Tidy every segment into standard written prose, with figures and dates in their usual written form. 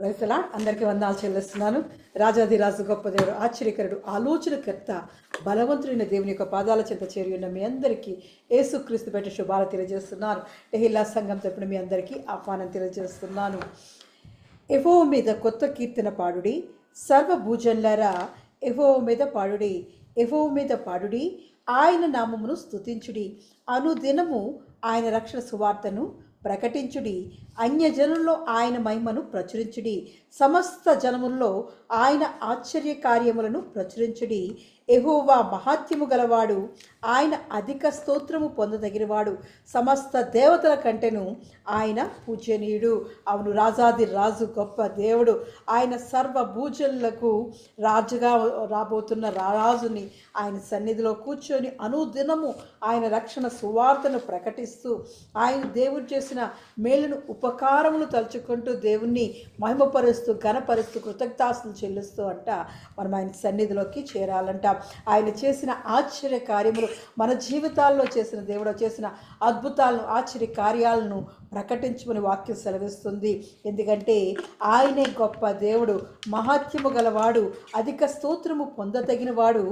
రైతులా అందరికీ వందనాలు చెల్లిస్తున్నాను. రాజాదిరాజు గొప్ప దేవుడు, ఆశ్చర్యకరుడు, ఆలోచనకర్త, బలవంతుడైన దేవుని యొక్క పాదాల చెంత చేరి ఉన్న మీ అందరికీ యేసుక్రీస్తు పెట్టి శుభాలు తెలియజేస్తున్నాను. టెహిల్లా సంఘం తరపున మీ అందరికీ ఆహ్వానం తెలియజేస్తున్నాను. యెహోవా మీద కొత్త కీర్తన పాడుడి, సర్వభూజనులారా యెహోవా మీద పాడుడి, యెహోవా మీద పాడుడి, ఆయన నామమును స్తుతించుడి, అనుదినము ఆయన రక్షణ సువార్తను ప్రకటించుడి, అన్యజనుల్లో ఆయన మహిమను ప్రచురించుడి, సమస్త జనముల్లో ఆయన ఆశ్చర్య కార్యములను ప్రచురించుడి. యెహోవా మహాత్యము గలవాడు, ఆయన అధిక స్తోత్రము పొందదగినవాడు, సమస్త దేవతల కంటెను ఆయన పూజనీయుడు. అవును, రాజాది రాజు గొప్ప దేవుడు, ఆయన సర్వభూజనులకు రాజుగా రాబోతున్న రాజుని ఆయన సన్నిధిలో కూర్చొని అనుదినము ఆయన రక్షణ సువార్తను ప్రకటిస్తూ ఆయన దేవుడు చేసిన మేలును ఉపకారములు తలుచుకుంటూ దేవుణ్ణి మహిమపరుస్తూ ఘనపరుస్తూ కృతజ్ఞతాస్తులు చెల్లిస్తూ అంట మనం ఆయన సన్నిధిలోకి చేరాలంట. ఆయన చేసిన ఆశ్చర్య కార్యములు, మన జీవితాల్లో చేసిన దేవుడు చేసిన అద్భుతాలను, ఆశ్చర్య కార్యాలను ప్రకటించమని వాక్యం సెలవిస్తుంది. ఎందుకంటే ఆయనే గొప్ప దేవుడు, మహాత్యము గలవాడు, అధిక స్తోత్రము పొందదగినవాడు,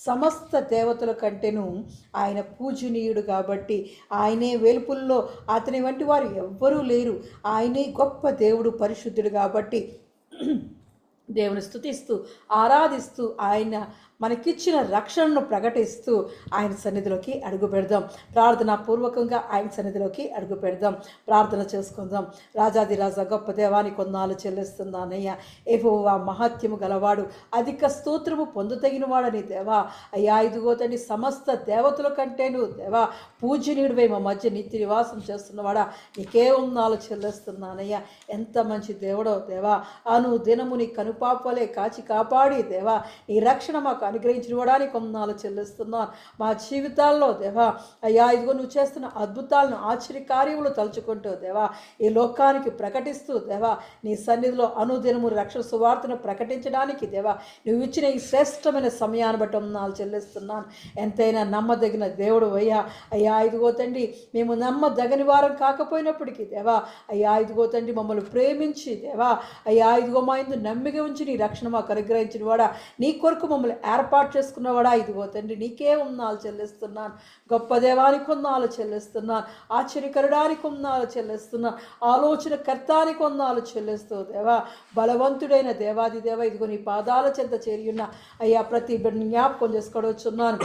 సమస్త దేవతల కంటేను ఆయన పూజనీయుడు. కాబట్టి ఆయనే వెలుపుల్లో అతని వంటి వారు ఎవ్వరూ లేరు. ఆయనే గొప్ప దేవుడు, పరిశుద్ధుడు. కాబట్టి దేవుని స్తుతిస్తూ ఆరాధిస్తూ ఆయన మనకిచ్చిన రక్షణను ప్రకటిస్తూ ఆయన సన్నిధిలోకి అడుగు పెడదాం. ప్రార్థనా పూర్వకంగా ఆయన సన్నిధిలోకి అడుగు పెడదాం. ప్రార్థన చేసుకుందాం. రాజాది రాజా గొప్ప దేవానికి వందనాలు చెల్లిస్తున్నానయ్యా. యెహోవా మహాత్యము గలవాడు, అధిక స్తోత్రము పొందదగినవాడని దేవా. అయ్యా, ఇదిగో తండ్రి, సమస్త దేవతల కంటేను దేవా పూజనీయుడివై మా మధ్య నిత్య నివాసం చేస్తున్నవాడా, నీకే వందనాలు చెల్లిస్తున్నానయ్యా. ఎంత మంచి దేవుడో దేవా. అను దినము నీ కనుపాపలే కాచి కాపాడి దేవా నీ రక్షణ మాకు అనుగ్రహించడానికి వందనాలు చెల్లిస్తున్నాను. మా జీవితాల్లో దేవా అయ్యా, ఇదిగో నువ్వు చేస్తున్న అద్భుతాలను, ఆశ్చర్య కార్యములు తలుచుకుంటూ దేవా ఈ లోకానికి ప్రకటిస్తూ దేవా నీ సన్నిధిలో అనుదినము రక్షణ సువార్తను ప్రకటించడానికి దేవా నువ్వు ఇచ్చిన ఈ శ్రేష్టమైన సమయాన్ని బట్టి వందనాలు చెల్లిస్తున్నాను. ఎంతైనా నమ్మదగిన దేవుడు అయ్యా. అయ్యా, ఇదిగో తండ్రి, మేము నమ్మదగని వారం కాకపోయినప్పటికీ దేవా అయ్యా, ఇదిగో తండ్రి, మమ్మల్ని ప్రేమించి దేవా అయ్యా, ఇదిగో మా ఇందు నమ్మిక ఉంచి నీ రక్షణ మాకు అనుగ్రహించిన వాడా, నీ కొరకు మమ్మల్ని ఏర్పాటు చేసుకున్నవాడా, ఇదిగో తండ్రి, నీకే వందనాలు చెల్లిస్తున్నాను. గొప్ప దేవానికి వందనాలు చెల్లిస్తున్నాను. ఆశ్చర్యకరుడానికి వందనాలు చెల్లిస్తున్నాను. ఆలోచన కర్తానికి వందనాలు చెల్లిస్తూ దేవా బలవంతుడైన దేవాది దేవ, ఇదిగో నీ పాదాల చెంత చేరి ఉన్న అయ్యా ప్రతి బిడ్డని జ్ఞాపకం చేసుకోవచ్చున్నాను.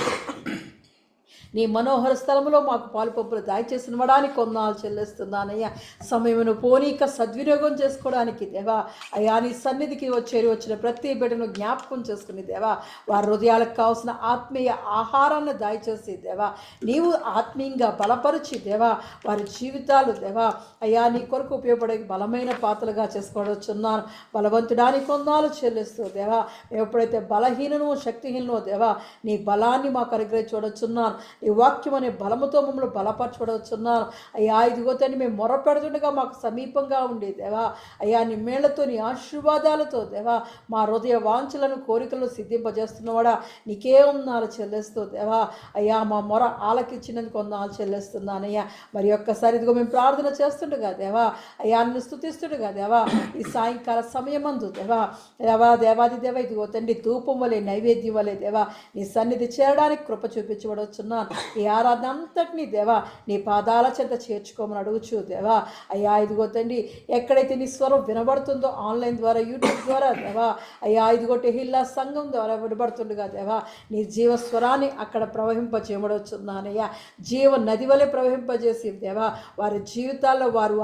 నీ మనోహర స్థలంలో మాకు పాలు పంపులు దయచేసిన వడానికి వందనాలు చెల్లిస్తున్నానయ్యా. సమయమును పోనీక సద్వినియోగం చేసుకోవడానికి దేవా అయ్యా నీ సన్నిధికి వచ్చిన ప్రతి బిడ్డను జ్ఞాపకం చేసుకుని దేవా వారి హృదయాలకు కావాల్సిన ఆత్మీయ ఆహారాన్ని దయచేసి దేవా నీవు ఆత్మీయంగా బలపరిచి దేవా వారి జీవితాలు దేవా అయ్యా నీ కొరకు ఉపయోగపడే బలమైన పాత్రలుగా చేసుకోవచ్చున్నాను. బలవంతుడానికి వందనాలు చెల్లిస్తూ దేవా ఎప్పుడైతే బలహీనను శక్తిహీనో దేవా నీ బలాన్ని మాకు అనుగ్రహించవచ్చున్నాను. ఈ వాక్యం అనే బలముతో మమ్మల్ని బలపరచబడుతున్నాను. అయ్యా, ఇదిగో తండ్రి, మేము మొరపెడుతుండగా మాకు సమీపంగా ఉండే దేవా అయ్యా నీ మేళ్లతో నీ ఆశీర్వాదాలతో దేవా మా హృదయ వాంఛలను కోరికలను సిద్ధింపజేస్తున్నవాడా, నీకే వందనాలు చెల్లిస్తూ దేవా అయ్యా మా మొర ఆలకించినందుకు వందనాలు చెల్లిస్తున్నానయ్యా. మరి ఒక్కసారి ఇదిగో మేము ప్రార్థన చేస్తుండగా దేవా అయ్యా నిన్ను స్తుతిస్తుండగా దేవా ఈ సాయంకాల సమయమందు దేవా దేవాది దేవ, ఇదిగో తండ్రి, ధూపం వలె నైవేద్యం వలె దేవా నీ సన్నిధి చేరడానికి కృప చూపించబడుచున్నాను. ఈ ఆరాధన అంతటినీ దేవా నీ పాదాల చెంత చేర్చుకోమని అడుగుచు దేవా అయ్యా, ఇదిగో తండ్రి, ఎక్కడైతే నీ స్వరం వినబడుతుందో ఆన్లైన్ ద్వారా, యూట్యూబ్ ద్వారా దేవా అయ్యా, ఇదిగో టెహిల్లా సంఘం ద్వారా వినబడుతుండగా దేవా నీ జీవస్వరాన్ని అక్కడ ప్రవహింపజేయబడుచున్నానయ్యా. జీవ నది వలె ప్రవహింపజేసి దేవా వారి జీవితాల్లో వారు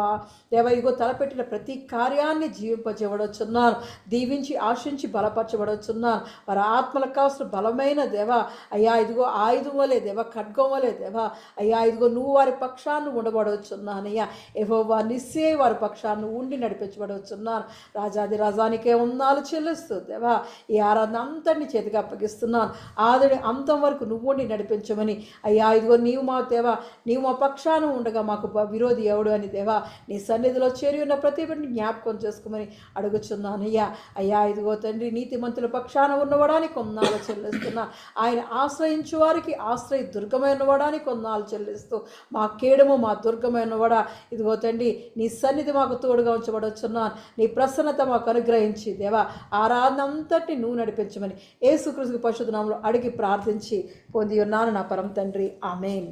దేవా ఇదిగో తలపెట్టిన ప్రతి కార్యాన్ని జీవింపజేయబడుచున్నాను. దీవించి ఆశించి బలపరచబడుచున్నాను. వారి ఆత్మలకు కావాల్సిన బలమైన దేవా అయ్యా, ఇదిగో ఆయుధం వలే దేవా, ఖడ్గం వలే దేవా అయ్యా, ఇదిగో నువ్వు వారి పక్షాన్ని ఉండబడవచ్చున్నానయ్యా. యెహోవా నిస్సే వారి పక్షాన్ని ఉండి నడిపించబడవచ్చున్నాను. రాజాది రాజానికే వందనాలు చెల్లిస్తూ దేవా ఈ ఆరాధన అంతటిని చేతికి అప్పగిస్తున్నాను. ఆదిని అంతం వరకు నువ్వు ఉండి నడిపించమని అయ్యా, ఇదిగో నీవు మా దేవా నీవు మా పక్షాన్ని ఉండగా మాకు విరోధి ఎవడు అని దేవా నీ సన్నిధిలో చేరి ఉన్న ప్రతి బిడ్డని జ్ఞాపకం చేసుకోమని అడుగుచున్నానయ్యా. అయ్యా, ఇదిగో తండ్రి, నీతిమంతుల పక్షాన ఉన్నవడానికి వందనాలు చెల్లిస్తున్నా. ఆయన ఆశ్రయించు వారికి ఆశ్రయ దుర్గమైన వాడాని కొన్నాళ్ళు చెల్లిస్తూ మా కేడము మా దుర్గమైన వాడా ఇదిగో తండ్రి నీ సన్నిధి మాకు తోడుగా ఉంచబడొచ్చున్నాను. నీ ప్రసన్నత మాకు అనుగ్రహించి దేవా ఆరాధన అంతటి నువ్వు నడిపించమని యేసుక్రీస్తు పరిశుద్ధ నామములో అడిగి ప్రార్థించి పొంది ఉన్నాను నా పరమ తండ్రి. ఆమేన్.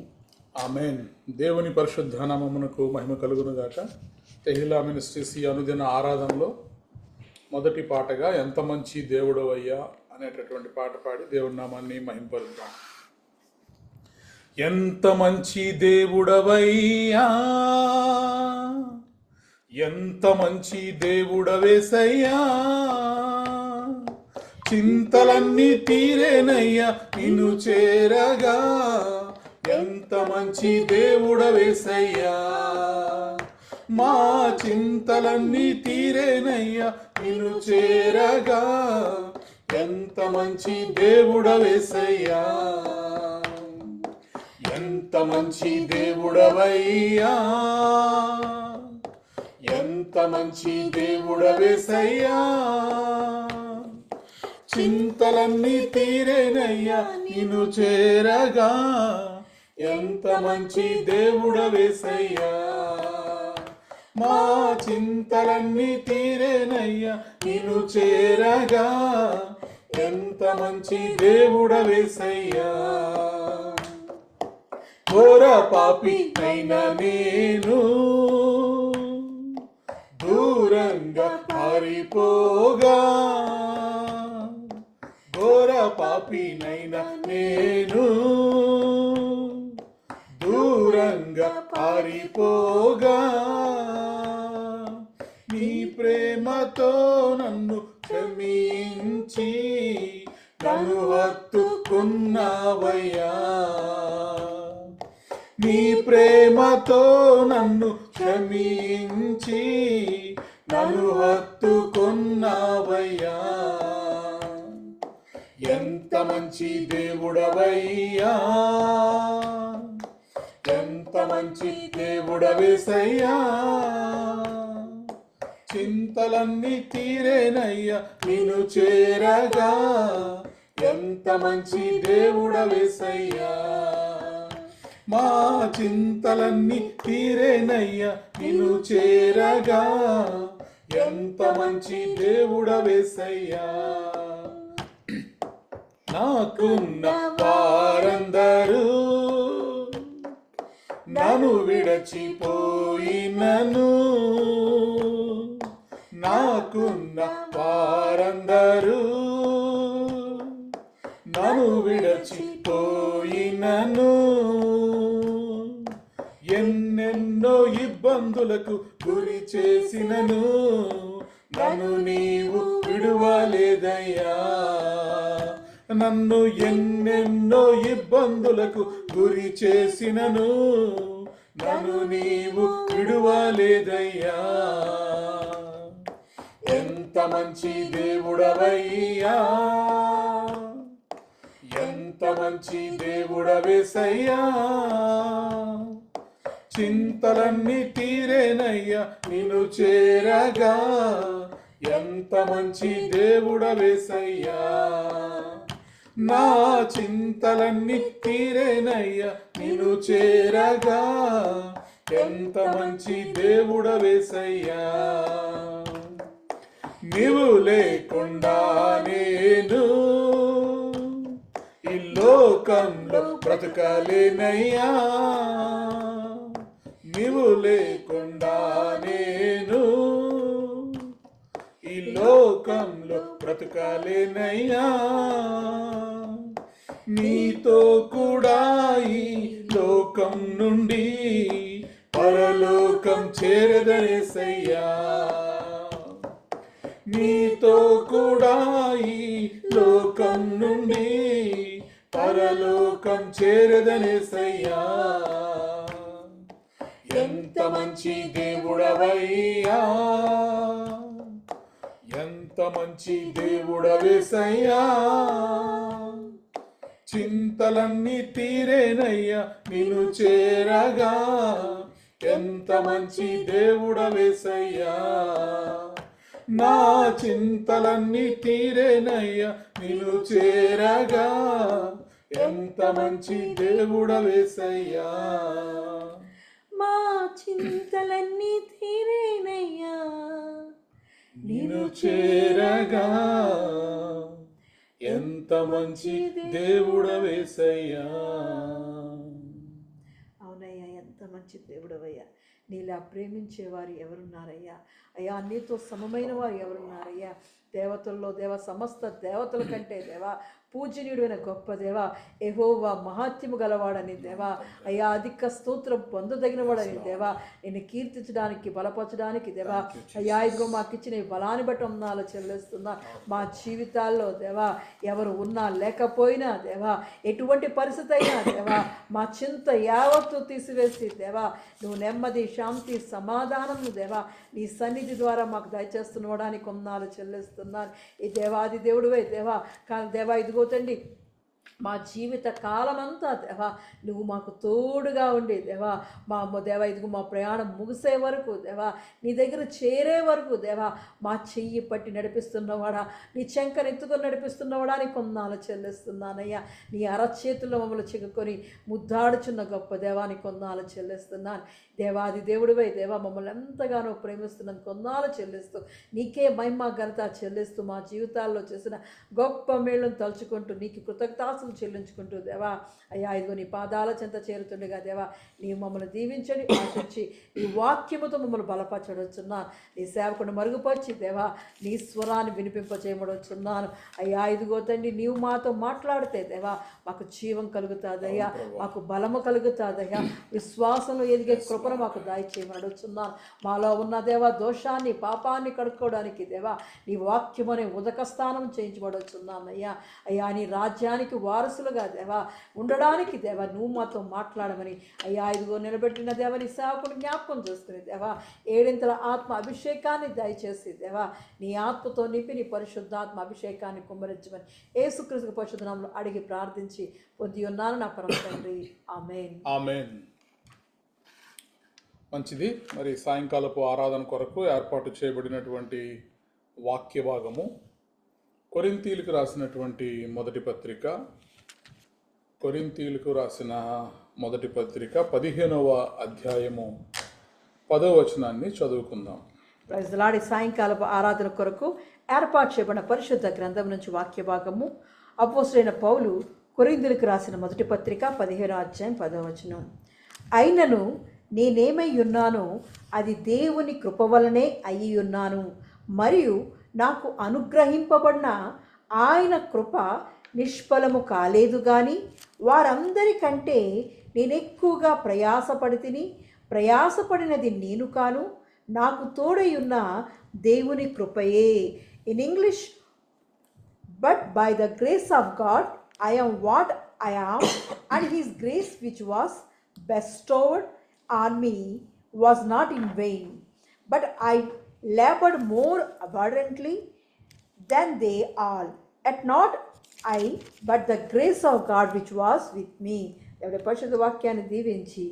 ఆమేన్. దేవుని పరిశుద్ధ నామమునకు మహిమ కలుగును గాక. తెహిలా మినిస్ట్రీస్ ఈ అనుదిన ఆరాధనలో మొదటి పాటగా ఎంత మంచి దేవుడు అయ్యా అనేటటువంటి పాట పాడి దేవుని నామాన్ని మహింపరుద్దాం. ఎంత మంచి దేవుడవయ్యా, ఎంత మంచి దేవుడవేసయ్యా, చింతలన్నీ తీరేనయ్యా నిన్ను చేరగా. ఎంత మంచి దేవుడవేసయ్యా, మా చింతలన్నీ తీరేనయ్యా నిన్ను చేరగా. ఎంత మంచి దేవుడవేసయ్యా, ఎంత మంచి దేవుడవయ్యా, ఎంత మంచి దేవుడవేసయ్యా, చింతలన్నీ తీరేనయ్యా నిన్ను చేరగా. ఎంత మంచి దేవుడవేసయ్యా, మా చింతలన్నీ తీరేనయ్యా నిన్ను చేరగా. ఎంత మంచి దేవుడవేసయ్యా, ఘోర పాపి అయినా నేను దూరంగా పారిపోగా. ఘోర పాపినైనా నేను దూరంగా పారిపోగా. నీ ప్రేమతో నన్ను క్షమించి నన్ను హత్తుకున్నావయ్యా. నీ ప్రేమతో నన్ను క్షమించి నన్ను హత్తుకున్నావయ్యా. ఎంత మంచి దేవుడవయ్యా, ఎంత మంచి దేవుడవేసయ్యా, చింతలన్నీ తీరేనయ్యా నిన్ను చేరగా. ఎంత మంచి దేవుడవేసయ్యా, మా చింతలన్నీ తీరేనయ్యా నిన్ను చేరగా. ఎంత మంచి దేవుడవేసయ్యా, నాకున్న వారందరూ నన్ను విడచిపోయినను. నాకున్న వారందరూ నన్ను విడచిపోయినను. ఎన్నెన్నో ఇబ్బందులకు గురి చేసినను నన్ను నీవు విడువలేదయ్యా. నన్ను ఎన్నెన్నో ఇబ్బందులకు గురి చేసినను నన్ను నీవు విడువలేదయ్యా. ఎంత మంచి దేవుడవయ్యా, ఎంత మంచి దేవుడవేసయ్యా, చింతలన్నీ తీరేనయ్యా నిన్ను చేరగా. ఎంత మంచి దేవుడవేసయ్యా, నా చింతలన్నీ తీరేనయ్యా నిన్ను చేరగా. ఎంత మంచి దేవుడవేసయ్యా, నీవు లేకుండా నేను ఈ లోకంలో బ్రతకలేనయ్యా. నీవు లేకుండా నేను ఈ లోకంలో బ్రతకలేనయ్యా. నీతో కూడా ఈ లోకం నుండి పరలోకం చేరదనేసయ్యా. నీతో కూడా ఈ లోకం నుండి పరలోకం చేరదనేసయ్యా. ఎంత మంచి దేవుడవయ్యా, ఎంత మంచి దేవుడవేసయ్యా, చింతలన్నీ తీరేనయ్యా నిన్ను చేరగా. ఎంత మంచి దేవుడవేసయ్యా, నా చింతలన్నీ తీరేనయ్యా నిన్ను చేరగా. ఎంత మంచి దేవుడవేసయ్యా, మా చింతలన్నీ తీరేనయ్యా నిన్ను చేరగా ఎంత మంచి దేవుడవేసయ్యా. అవునయ్యా, ఎంత మంచి దేవుడవయ్యా. నీలా ప్రేమించేవారు ఎవరున్నారయ్యా? అయ్యా, నీతో సమమైన వారు ఎవరున్నారయ్యా? దేవతల్లో దేవ, సమస్త దేవతల కంటే దేవా పూజనీయుడైన గొప్ప దేవా, యెహోవా మహాత్యము గలవాడని దేవా, అయ్యా అధిక స్తోత్రం పొందదగిన వాడని దేవా, నేను కీర్తించడానికి బలపరచడానికి దేవా, అయ్యా ఇదిగో మాకు ఇచ్చిన ఈ బలాన్ని బట్టి వందనాలు చెల్లిస్తున్నా. మా జీవితాల్లో దేవా ఎవరు ఉన్నా లేకపోయినా దేవా, ఎటువంటి పరిస్థితి అయినా దేవా, మా చింత యావత్తు తీసివేసి దేవా, నువ్వు నెమ్మది, శాంతి, సమాధానం దేవా నీ సన్నిధి ద్వారా మాకు దయచేస్తున్నవాడానికి వందనాలు చెల్లిస్తున్నాను. ఈ దేవాది దేవుడివే దేవా, కానీ దేవా ఇదిగో తండ్రి మా జీవిత కాలమంతా దేవా నువ్వు మాకు తోడుగా ఉండి దేవా, మా దేవా ఇదిగో మా ప్రయాణం ముగిసే వరకు దేవా, నీ దగ్గర చేరే వరకు దేవా మా చెయ్యి పట్టి నడిపిస్తున్నవాడా, నీ చెంకనెత్తుకొని నడిపిస్తున్నవాడా అని కొందాలు చెల్లిస్తున్నానయ్యా. నీ అరచేతుల్లో మమ్మల్ని చిక్కుకొని ముద్దాడుచున్న గొప్ప దేవాని కొందాలు చెల్లిస్తున్నాను. దేవాది దేవుడివై దేవా మమ్మల్ని ఎంతగానో ప్రేమిస్తున్నందుకు కొందాలు చెల్లిస్తూ నీకే మహిమ ఘనత చెల్లిస్తూ మా జీవితాల్లో చేసిన గొప్ప మేళ్ళను తలుచుకుంటూ నీకు కృతజ్ఞతాస్తులు చెల్లించుకుంటూ దేవా, అయ్యా ఇదిగో నీ పాదాల చెంత చేరుతుండగా దేవా నీవు మమ్మల్ని దీవించండి, ఆశించి నీ వాక్యముతో మమ్మల్ని బలపరచడొచ్చున్నాను. నీ సేవకుని మరుగుపరిచి దేవా నీ స్వరాన్ని వినిపింపచేయమడొచ్చున్నాను. అయ్యా ఇదిగో తండ్రి నీవు మాతో మాట్లాడితే దేవా మాకు జీవం కలుగుతుందయ్యా, మాకు బలము కలుగుతుందయ్యా, విశ్వాసంలో ఎదిగే కృపను మాకు దయచేయమని అడుగుతున్నాను. మాలో ఉన్న దేవా దోషాన్ని, పాపాన్ని కడుక్కోవడానికి దేవా నీ వాక్యమనే ఉదక స్థానం చేయించబడొచ్చున్నామయ్యా. అయ్యా నీ రాజ్యానికి వారసులుగా దేవా ఉండడానికి దేవా నువ్వు మాతో మాట్లాడమని అయ్యా ఇదిగో నిలబెట్టిన దేవా నీ సేవకుని జ్ఞాపకం చేసుకుని దేవా ఏడింతల ఆత్మ అభిషేకాన్ని దయచేసి దేవా నీ ఆత్మతో నింపి నీ పరిశుద్ధాత్మ అభిషేకాన్ని కుమ్మరించమని యేసుక్రీస్తు పరిశుద్ధ నామములో అడిగి ప్రార్థించి పొంది ఉన్నాను నా పరమ తండ్రి. ఆమేన్. ఆమేన్. మంచిది. మరి సాయంకాలపు ఆరాధన కొరకు ఏర్పాటు చేయబడినటువంటి వాక్య భాగము కొరింథీయులకు రాసినటువంటి మొదటి పత్రిక, కొరింథీయులకు రాసిన మొదటి పత్రిక 15వ అధ్యాయము 10వ వచనాన్ని చదువుకుందాం. Praise the lord. సాయంకాలపు ఆరాధన కొరకు ఏర్పాటు చేయబడిన పరిశుద్ధ గ్రంథం నుంచి వాక్య భాగము అపోస్తలుడైన పౌలు కొరింథీయులకు రాసిన మొదటి పత్రిక 15వ అధ్యాయం 10వ వచనం. అయినను నేనేమై ఉన్నానో అది దేవుని కృప వలనే అయి ఉన్నాను, మరియు నాకు అనుగ్రహింపబడిన ఆయన కృప నిష్ఫలము కాలేదు కానీ వారందరికంటే నేను ఎక్కువగా ప్రయాసపడినది నేను కాను, నాకు తోడయున్న దేవుని కృపయే. In English, but by the grace of God I am what I am, and his grace which was bestowed on me was not in vain, but I labored more abundantly than they all. Yet not I, but the grace of God which was with me. ఎవరి పరిశుద్ధ వాక్యాన్ని దీవించి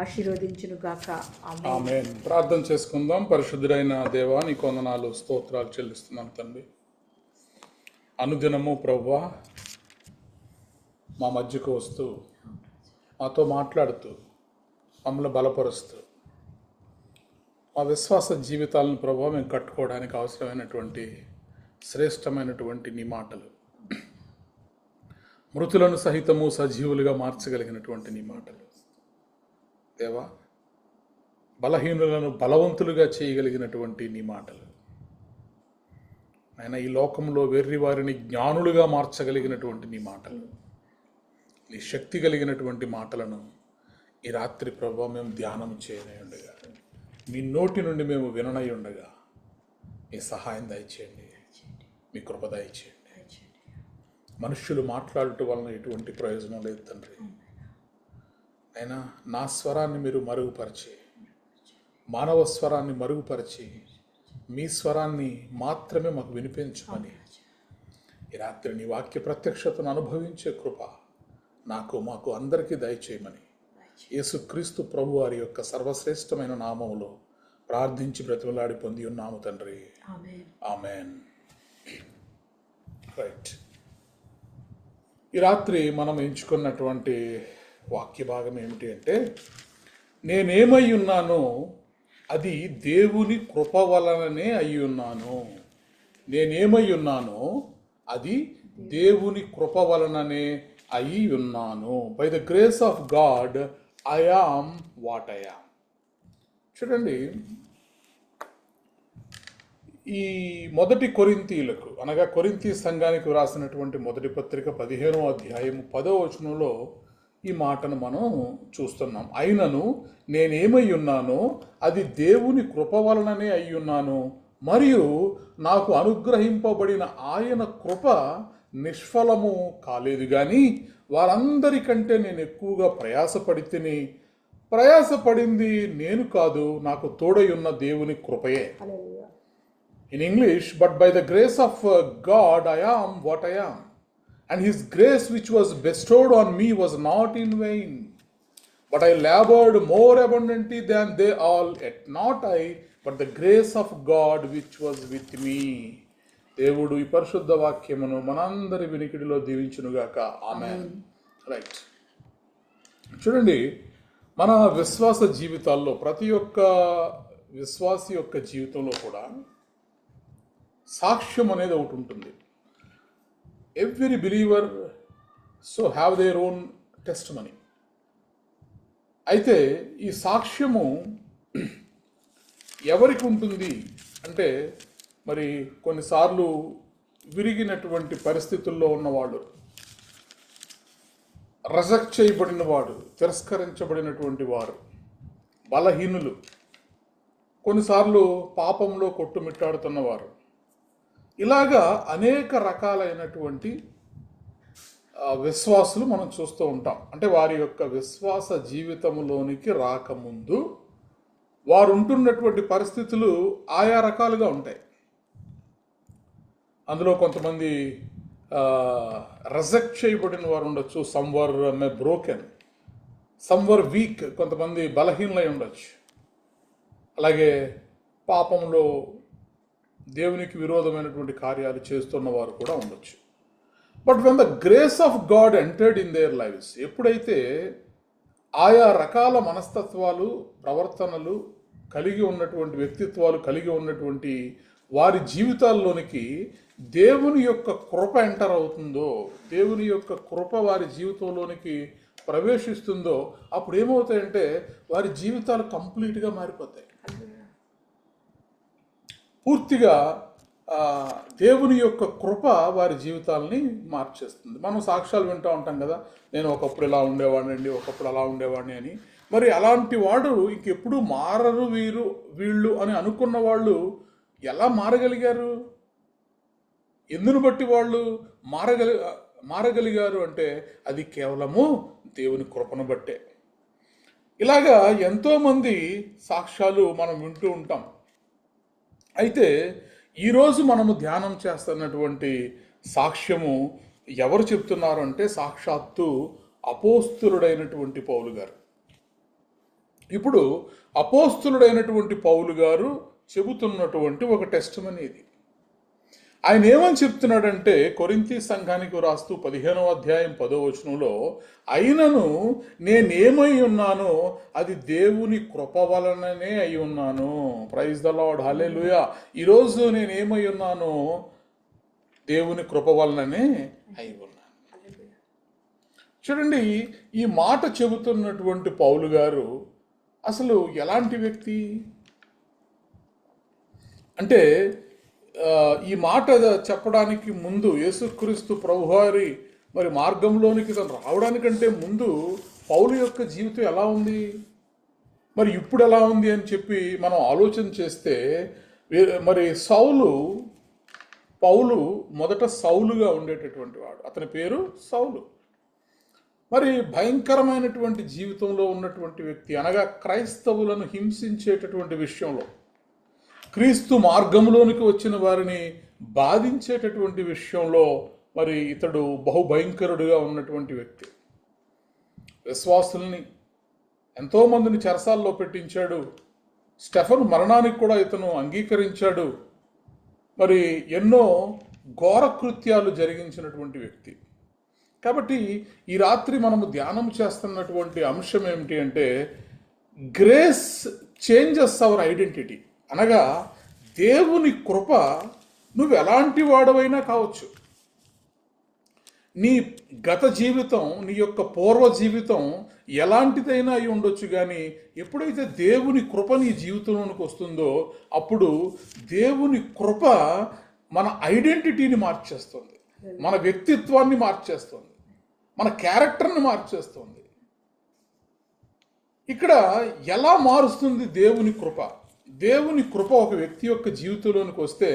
ఆశీర్వదించును గాక. ఆమేన్. ఆమేన్. ప్రార్థన చేసుకుందాం. పరిశుద్ధుడైన దేవా నీకు వందనాలు, స్తోత్రాలు చెల్లిస్తున్నాను తండ్రి. అనుదినము ప్రభువా మా మధ్యకు వస్తూ మాతో మాట్లాడుతూ మమ్మల్ని బలపరుస్తూ మా విశ్వాస జీవితాలను ప్రభువా మేము కట్టుకోవడానికి అవసరమైనటువంటి శ్రేష్టమైనటువంటి నీ మాటలు, మృతులను సహితము సజీవులుగా మార్చగలిగినటువంటి నీ మాటలు దేవా, బలహీనులను బలవంతులుగా చేయగలిగినటువంటి నీ మాటలు ఆయన, ఈ లోకంలో వెర్రి వారిని జ్ఞానులుగా మార్చగలిగినటువంటి నీ మాటలు, నీ శక్తి కలిగినటువంటి మాటలను ఈ రాత్రి ప్రభువా మేము ధ్యానం చేయనై ఉండగా, మీ నోటి నుండి మేము విననై ఉండగా మీ సహాయం దయచేయండి, మీ కృప దయచేయండి. మనుష్యులు మాట్లాడటం వలన ఎటువంటి ప్రయోజనం లేదు తండ్రి. అయినా నా స్వరాన్ని మీరు మరుగుపరిచి, మానవ స్వరాన్ని మరుగుపరిచి మీ స్వరాన్ని మాత్రమే మాకు వినిపించమని ఈ రాత్రి నీ వాక్య ప్రత్యక్షతను అనుభవించే కృప నాకు మాకు అందరికీ దయచేయమని యేసుక్రీస్తు ప్రభు వారి యొక్క సర్వశ్రేష్టమైన నామములో ప్రార్థించి బ్రతిమలాడి పొంది ఉన్నాము తండ్రి. ఆమేన్. రైట్. ఈ రాత్రి మనం ఎంచుకున్నటువంటి వాక్య భాగం ఏమిటి అంటే, నేనేమై ఉన్నానో అది దేవుని కృప వలననే అయి ఉన్నాను. నేనేమై ఉన్నానో అది దేవుని కృప వలననే అయి ఉన్నాను. By the grace of God I am what I am. చూడండి, ఈ మొదటి కొరింథీయులకు అనగా కొరింథీ సంఘానికి వ్రాసినటువంటి మొదటి పత్రిక 15వ అధ్యాయం 10వ వచనంలో ఈ మాటను మనం చూస్తున్నాం. అయినను నేనేమై ఉన్నానో అది దేవుని కృప వలననే అయి ఉన్నాను, మరియు నాకు అనుగ్రహింపబడిన ఆయన కృప నిష్ఫలము కాలేదు గాని వారందరికంటే నేను ఎక్కువగా ప్రయాసపడింది నేను కాదు, నాకు తోడై ఉన్న దేవుని కృపయే. In English, but by the grace of God I am what I am, and his grace which was bestowed on me was not in vain, but I labored more abundantly than they all, yet not I, but the grace of God which was with me. దేవుడు ఈ పరిశుద్ధ వాక్యమును మనందరి వినికిడిలో దీవించునుగాక. ఆమేన్. Right. చూడండి, మన విశ్వాస జీవితాల్లో ప్రతి ఒక్క విశ్వాసి యొక్క జీవితంలో కూడా సాక్ష్యం అనేది ఒకటి ఉంటుంది. Every believer so have their own testimony. అయితే ఈ సాక్ష్యము ఎవరికి ఉంటుంది అంటే, మరి కొన్నిసార్లు విరిగినటువంటి పరిస్థితుల్లో ఉన్నవాళ్ళు, రిజెక్ట్ చేయబడిన వాడు, తిరస్కరించబడినటువంటి వారు, బలహీనులు, కొన్నిసార్లు పాపంలో కొట్టుమిట్టాడుతున్నవారు, ఇలాగా అనేక రకాలైనటువంటి విశ్వాసులు మనం చూస్తూ ఉంటాం. అంటే వారి యొక్క విశ్వాస జీవితంలోనికి రాకముందు వారు ఉంటున్నటువంటి పరిస్థితులు ఆయా రకాలుగా ఉంటాయి. అందులో కొంతమంది రిజెక్ట్ చేయబడిన వారు ఉండొచ్చు, సమ్వర్ బ్రోకెన్, సమ్వర్ వీక్, కొంతమంది బలహీనలై ఉండొచ్చు. అలాగే పాపంలో దేవునికి విరోధమైనటువంటి కార్యాలు చేస్తున్న వారు కూడా ఉండొచ్చు. But when the grace of God entered in there lives, ఎప్పుడైతే ఆయా రకాల మనస్తత్వాలు, ప్రవర్తనలు కలిగి ఉన్నటువంటి వ్యక్తిత్వాలు కలిగి ఉన్నటువంటి వారి జీవితాల్లోనికి దేవుని యొక్క కృప ఎంటర్ అవుతుందో, దేవుని యొక్క కృప వారి జీవితంలోనికి ప్రవేశిస్తుందో, అప్పుడు ఏమవుతాయంటే వారి జీవితాలు కంప్లీట్గా మారిపోతాయి. పూర్తిగా దేవుని యొక్క కృప వారి జీవితాలని మార్చేస్తుంది. మనం సాక్ష్యాలు వింటూ ఉంటాం కదా, నేను ఒకప్పుడు ఇలా ఉండేవాడిని అండి, ఒకప్పుడు అలా ఉండేవాడిని అని. మరి అలాంటి వాడు ఇంకెప్పుడు మారరు వీళ్ళు అని అనుకున్న వాళ్ళు ఎలా మారగలిగారు? ఎందును బట్టి వాళ్ళు మారగలిగారు అంటే అది కేవలము దేవుని కృపను బట్టే. ఇలాగా ఎంతోమంది సాక్ష్యాలు మనం వింటూ ఉంటాం. అయితే ఈరోజు మనము ధ్యానం చేస్తున్నటువంటి సాక్ష్యము ఎవరు చెప్తున్నారు అంటే, సాక్షాత్తు అపోస్తులుడైనటువంటి పౌలు గారు. ఇప్పుడు అపోస్తులుడైనటువంటి పౌలు గారు చెబుతున్నటువంటి ఒక టెస్టిమనీ ఇది. ఆయన ఏమని చెప్తున్నాడంటే, కొరింథీ సంఘానికి రాస్తూ 15వ అధ్యాయం 10వ వచనంలో, అయినను నేనేమై ఉన్నానో అది దేవుని కృప వలననే అయి ఉన్నాను. ప్రైజ్ ద లార్డ్, హల్లెలూయా. ఈరోజు నేనేమై ఉన్నానో దేవుని కృప వలననే అయి ఉన్నాను. చూడండి, ఈ మాట చెబుతున్నటువంటి పౌలు గారు అసలు ఎలాంటి వ్యక్తి అంటే, ఈ మాట చెప్పడానికి ముందు యేసుక్రీస్తు ప్రభువారి మరి మార్గంలోనికి తను రావడానికంటే ముందు పౌలు యొక్క జీవితం ఎలా ఉంది, మరి ఇప్పుడు ఎలా ఉంది అని చెప్పి మనం ఆలోచన చేస్తే, మరి పౌలు మొదట సౌలుగా ఉండేటటువంటి వాడు. అతని పేరు సౌలు. మరి భయంకరమైనటువంటి జీవితంలో ఉన్నటువంటి వ్యక్తి, అనగా క్రైస్తవులను హింసించేటటువంటి విషయంలో, క్రీస్తు మార్గంలోనికి వచ్చిన వారిని బాధించేటటువంటి విషయంలో మరి ఇతడు బహుభయంకరుడుగా ఉన్నటువంటి వ్యక్తి. విశ్వాసుల్ని ఎంతోమందిని చెరసాల్లో పెట్టించాడు. స్టెఫను మరణానికి కూడా ఇతను అంగీకరించాడు. మరి ఎన్నో ఘోర కృత్యాలు జరిగించినటువంటి వ్యక్తి. కాబట్టి ఈ రాత్రి మనము ధ్యానం చేస్తున్నటువంటి అంశం ఏమిటి అంటే గ్రేస్ చేంజెస్ అవర్ ఐడెంటిటీ. అనగా దేవుని కృప నువ్వు ఎలాంటి వాడవైనా కావచ్చు, నీ గత జీవితం, నీ యొక్క పూర్వ జీవితం ఎలాంటిదైనా అయి ఉండొచ్చు, కానీ ఎప్పుడైతే దేవుని కృప నీ జీవితంలోనికి వస్తుందో అప్పుడు దేవుని కృప మన ఐడెంటిటీని మార్చేస్తుంది, మన వ్యక్తిత్వాన్ని మార్చేస్తుంది, మన క్యారెక్టర్ని మార్చేస్తుంది. ఇక్కడ ఎలా మారుస్తుంది దేవుని కృప? దేవుని కృప ఒక వ్యక్తి యొక్క జీవితంలోనికి వస్తే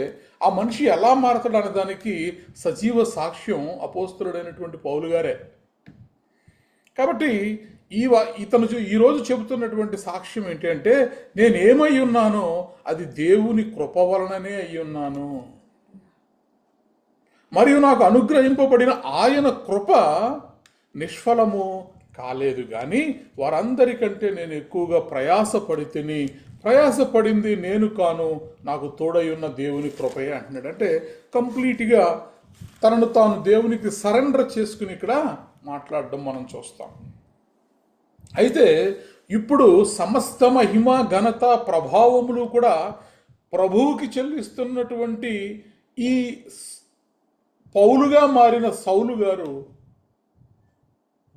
ఆ మనిషి ఎలా మారతాడు అనే దానికి సజీవ సాక్ష్యం అపోస్తలుడైనటువంటి పౌలు గారే. కాబట్టి ఇతను ఈరోజు చెబుతున్నటువంటి సాక్ష్యం ఏంటి అంటే, నేనేమై ఉన్నానో అది దేవుని కృప వలననే అయి ఉన్నాను, మరియు నాకు అనుగ్రహింపబడిన ఆయన కృప నిష్ఫలము కాలేదు, కానీ వారందరికంటే నేను ఎక్కువగా ప్రయాసపడింది నేను కాను, నాకు తోడై ఉన్న దేవుని కృపయే అంటున్నాడు. అంటే కంప్లీట్గా తనను తాను దేవునికి సరెండర్ చేసుకుని ఇక్కడ మాట్లాడడం మనం చూస్తాం. అయితే ఇప్పుడు సమస్త మహిమ, ఘనత, ప్రభావములు కూడా ప్రభువుకి చెల్లిస్తున్నటువంటి ఈ పౌలుగా మారిన సౌలు గారు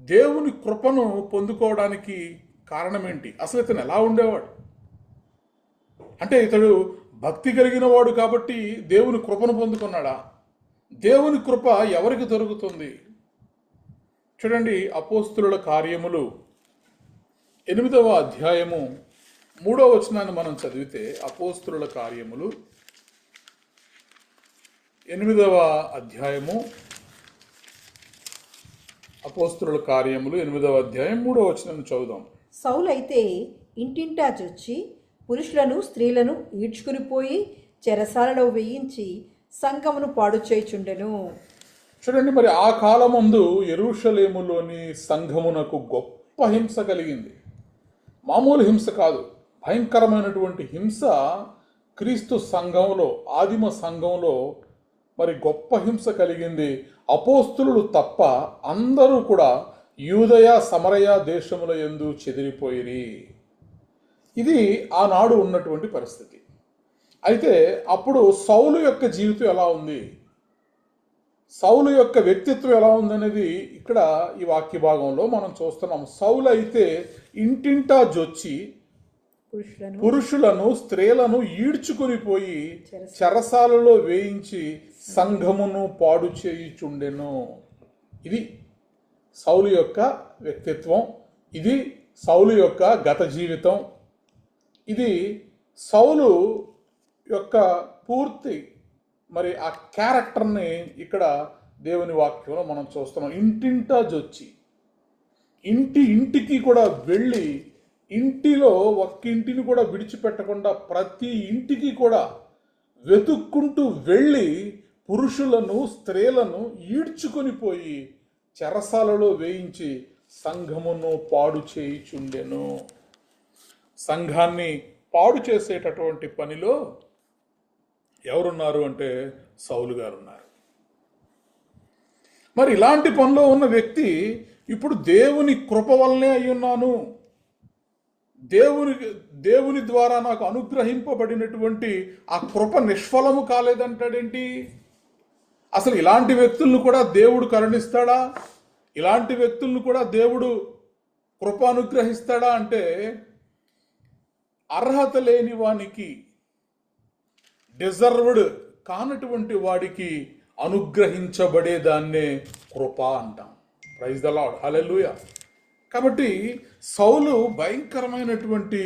దేవుని కృపను పొందుకోవడానికి కారణం ఏంటి? అసలు ఇతను ఎలా ఉండేవాడు? అంటే ఇతడు భక్తి కలిగిన వాడు కాబట్టి దేవుని కృపను పొందుకున్నాడా? దేవుని కృప ఎవరికి దొరుకుతుంది? చూడండి, అపోస్తులుల కార్యములు 8వ అధ్యాయము 3వ వచనాన్ని మనం చదివితే, అపోస్తులుల కార్యములు 8వ అధ్యాయము, అపోస్తులుల కార్యములు 8వ అధ్యాయం 3వ వచనాన్ని చదువుదాం. సౌలైతే ఇంటింటా చొచ్చి పురుషులను స్త్రీలను ఈడ్చుకుని పోయి చెరసాలలో వేయించి సంఘమును పాడు చేయుచుండెను. చూడండి, మరి ఆ కాలమందు యెరూషలేములోని సంఘమునకు గొప్ప హింస కలిగింది. మామూలు హింస కాదు, భయంకరమైనటువంటి హింస క్రీస్తు సంఘంలో, ఆదిమ సంఘంలో మరి గొప్ప హింస కలిగింది. అపోస్తులు తప్ప అందరూ కూడా యూదయ సమరయ దేశముల యందు చెదిరిపోయిరి. ఇది ఆనాడు ఉన్నటువంటి పరిస్థితి. అయితే అప్పుడు సౌలు యొక్క జీవితం ఎలా ఉంది, సౌలు యొక్క వ్యక్తిత్వం ఎలా ఉందనేది ఇక్కడ ఈ వాక్య భాగంలో మనం చూస్తున్నాం. సౌలు అయితే ఇంటింటా జొచ్చి పురుషులను స్త్రీలను ఈడ్చుకొని పోయి చెరసాలలో వేయించి సంఘమును పాడు చేయుచుండెను. ఇది సౌలు యొక్క వ్యక్తిత్వం, ఇది సౌలు యొక్క గత జీవితం, ఇది సౌలు యొక్క పూర్తి మరి ఆ క్యారెక్టర్ని ఇక్కడ దేవుని వాక్యంలో మనం చూస్తున్నాం. ఇంటింటా జొచ్చి, ఇంటికి కూడా వెళ్ళి, ఇంటిలో ఒక్క ఇంటిని కూడా విడిచిపెట్టకుండా ప్రతి ఇంటికి కూడా వెతుక్కుంటూ వెళ్ళి పురుషులను స్త్రీలను ఈడ్చుకొని పోయి చెరసాలలో వేయించి సంఘమును పాడు చేయుచుండెను. సంఘాన్ని పాడు చేసేటటువంటి పనిలో ఎవరున్నారు అంటే సౌలు గారు ఉన్నారు. మరి ఇలాంటి పనిలో ఉన్న వ్యక్తి ఇప్పుడు దేవుని కృప వల్లనే అయి ఉన్నాను, దేవుని ద్వారా నాకు అనుగ్రహింపబడినటువంటి ఆ కృప నిష్ఫలము కాలేదంటాడేంటి? అసలు ఇలాంటి వ్యక్తులను కూడా దేవుడు కరుణిస్తాడా? ఇలాంటి వ్యక్తులను కూడా దేవుడు కృప అనుగ్రహిస్తాడా అంటే, అర్హత లేని వానికి, డిజర్వ్డ్ కానటువంటి వాడికి అనుగ్రహించబడేదాన్నే కృప అంటాం. ప్రైజ్ ద లార్డ్, హల్లెలూయా. కాబట్టి సౌలు భయంకరమైనటువంటి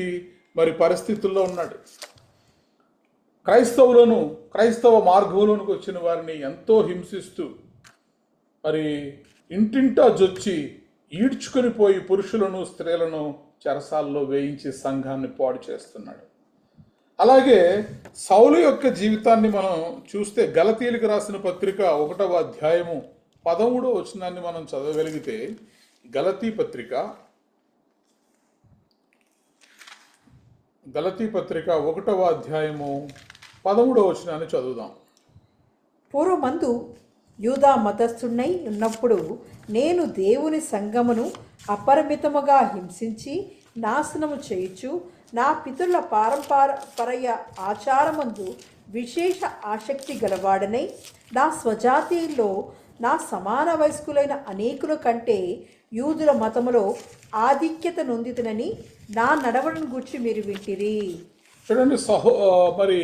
మరి పరిస్థితుల్లో ఉన్నాడు. క్రైస్తవ మార్గంలోనికి వచ్చిన వారిని ఎంతో హింసిస్తూ మరి ఇంటింటా జొచ్చి ఈడ్చుకొని పోయి పురుషులను స్త్రీలను చెరసాల్లో వేయించి సంఘాన్ని పాడు చేస్తున్నాడు. అలాగే సౌలు యొక్క జీవితాన్ని మనం చూస్తే గలతీయులకు రాసిన పత్రిక 1వ అధ్యాయము 13వ వచనాన్ని మనం చదవగలిగితే, గలతీ పత్రిక 1వ అధ్యాయము 13వ వచనాన్ని చదువుదాం. పూర్వమందు యూదా మతస్థుడై ఉన్నప్పుడు నేను దేవుని సంఘమును అపరిమితముగా హింసించి నాశనము చేయుచు నా పితరుల పారంపర్య ఆచారమందు విశేష ఆసక్తి గలవాడనై నా స్వజాతీయుల్లో నా సమాన వయస్కులైన అనేకుల కంటే యూదుల మతములో ఆధిక్యత నొందితునని నా నడవడిని గూర్చి మీరు వింటిరి. చూడండి మరి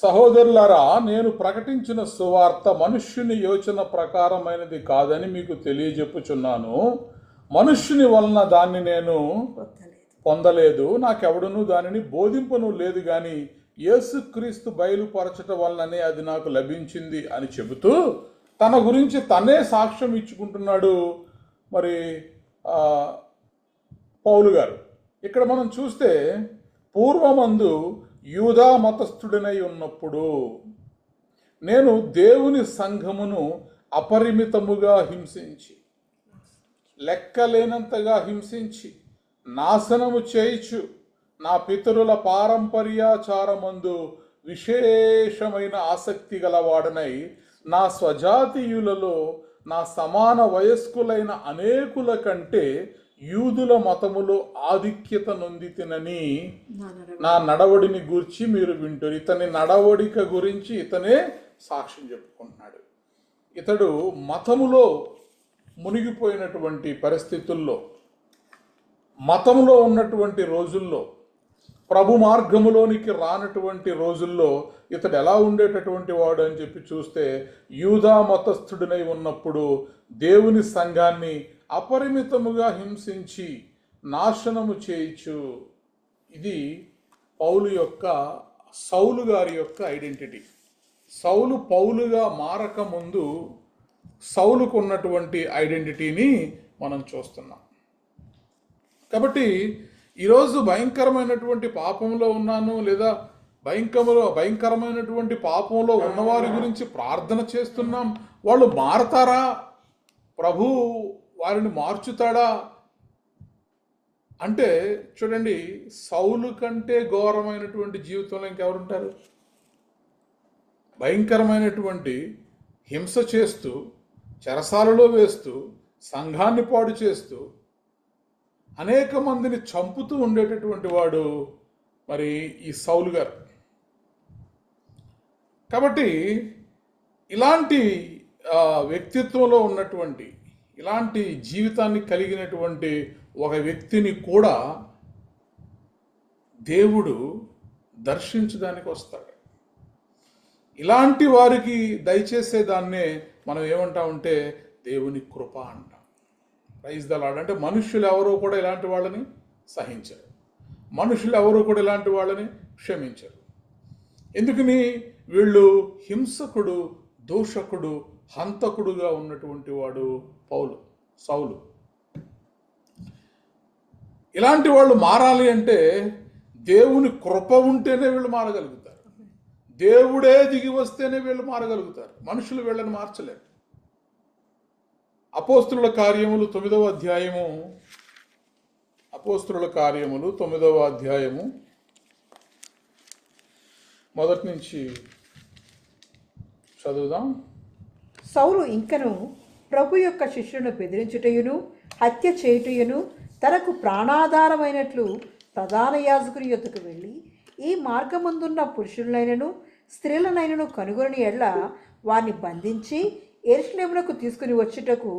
సహోదరులారా, నేను ప్రకటించిన సువార్త మనుష్యుని యోచన ప్రకారమైనది కాదని మీకు తెలియజెప్పుచున్నాను. మనుష్యుని వలన దాన్ని నేను పొందలేదు, నాకెవడును దానిని బోధింపను లేదు, కానీ యేసుక్రీస్తు బయలుపరచటం వలననే అది నాకు లభించింది అని చెబుతూ తన గురించి తనే సాక్ష్యం ఇచ్చుకుంటున్నాడు మరి పౌలు గారు. ఇక్కడ మనం చూస్తే పూర్వమందు యూదా మతస్థుడినై ఉన్నప్పుడు నేను దేవుని సంఘమును అపరిమితముగా హింసించి, లెక్కలేనంతగా హింసించి, నాశనము చేయిచు నా పితరుల పారంపర్యాచారమందు విశేషమైన ఆసక్తి గలవాడనై నా స్వజాతీయులలో నా సమాన వయస్కులైన అనేకుల కంటే యూదుల మతములో ఆధిక్యత నొందితినని నా నడవడిని గూర్చి మీరు వింటారు. ఇతని నడవడిక గురించి ఇతనే సాక్ష్యం చెప్పుకుంటున్నాడు. ఇతడు మతములో మునిగిపోయినటువంటి పరిస్థితుల్లో, మతంలో ఉన్నటువంటి రోజుల్లో, ప్రభు మార్గములోనికి రానటువంటి రోజుల్లో ఇతడు ఎలా ఉండేటటువంటి వాడు అని చెప్పి చూస్తే, యూదా మతస్థుడినై ఉన్నప్పుడు దేవుని సంఘాన్ని అపరిమితముగా హింసించి నాశనము చేయించు. ఇది సౌలు గారి యొక్క ఐడెంటిటీ. సౌలు పౌలుగా మారక ముందు సౌలుకు ఉన్నటువంటి ఐడెంటిటీని మనం చూస్తున్నాం. కాబట్టి ఈరోజు భయంకరమైనటువంటి పాపంలో ఉన్నాను, లేదా భయంకరమైనటువంటి పాపంలో ఉన్నవారి గురించి ప్రార్థన చేస్తున్నాం. వాళ్ళు మారతారా? ప్రభు వారిని మార్చుతాడా అంటే, చూడండి, సౌలు కంటే ఘోరమైనటువంటి జీవితంలో ఇంకెవరుంటారు? భయంకరమైనటువంటి హింస చేస్తూ, చెరసాలలో వేస్తూ, సంఘాన్ని పాడు చేస్తూ, అనేక మందిని చంపుతూ ఉండేటటువంటి వాడు మరి ఈ సౌలు గారు. కాబట్టి ఇలాంటి వ్యక్తిత్వంలో ఉన్నటువంటి, ఇలాంటి జీవితాన్ని కలిగినటువంటి ఒక వ్యక్తిని కూడా దేవుడు దర్శించడానికి వస్తాడు. ఇలాంటి వారికి దయచేసే దాన్నే మనం ఏమంటామంటే దేవుని కృప అంటాం. Praise the Lord. అంటే మనుషులు ఎవరూ కూడా ఇలాంటి వాళ్ళని సహించరు, మనుషులు ఎవరూ కూడా ఇలాంటి వాళ్ళని క్షమించరు. ఎందుకని? వీళ్ళు హింసకుడు, దూషకుడు, హంతకుడుగా ఉన్నటువంటి వాడు సౌలు. ఇలాంటి వాళ్ళు మారాలి అంటే దేవుని కృప ఉంటేనే వీళ్ళు మారగలుగుతారు. దేవుడే దిగి వస్తేనే వీళ్ళు మారగలుగుతారు. మనుషులు వీళ్ళని మార్చలేరు. అపోస్తుల కార్యములు 9వ అధ్యాయము, అపోస్తుల కార్యములు 9వ అధ్యాయము మొదటి నుంచి చదువుదాం. సౌలు ఇంకను ప్రభు యొక్క శిష్యులను బెదిరించుటయును హత్య చేయుటయును తనకు ప్రాణాధారమైనట్లు ప్రధాన యాజకుని యొద్దకు వెళ్ళి, ఈ మార్గమందున్న పురుషులనైనను స్త్రీలనైనను కనుగొని ఎడ్ల వారిని బంధించి యెరూషలేమునకు తీసుకుని వచ్చుటకు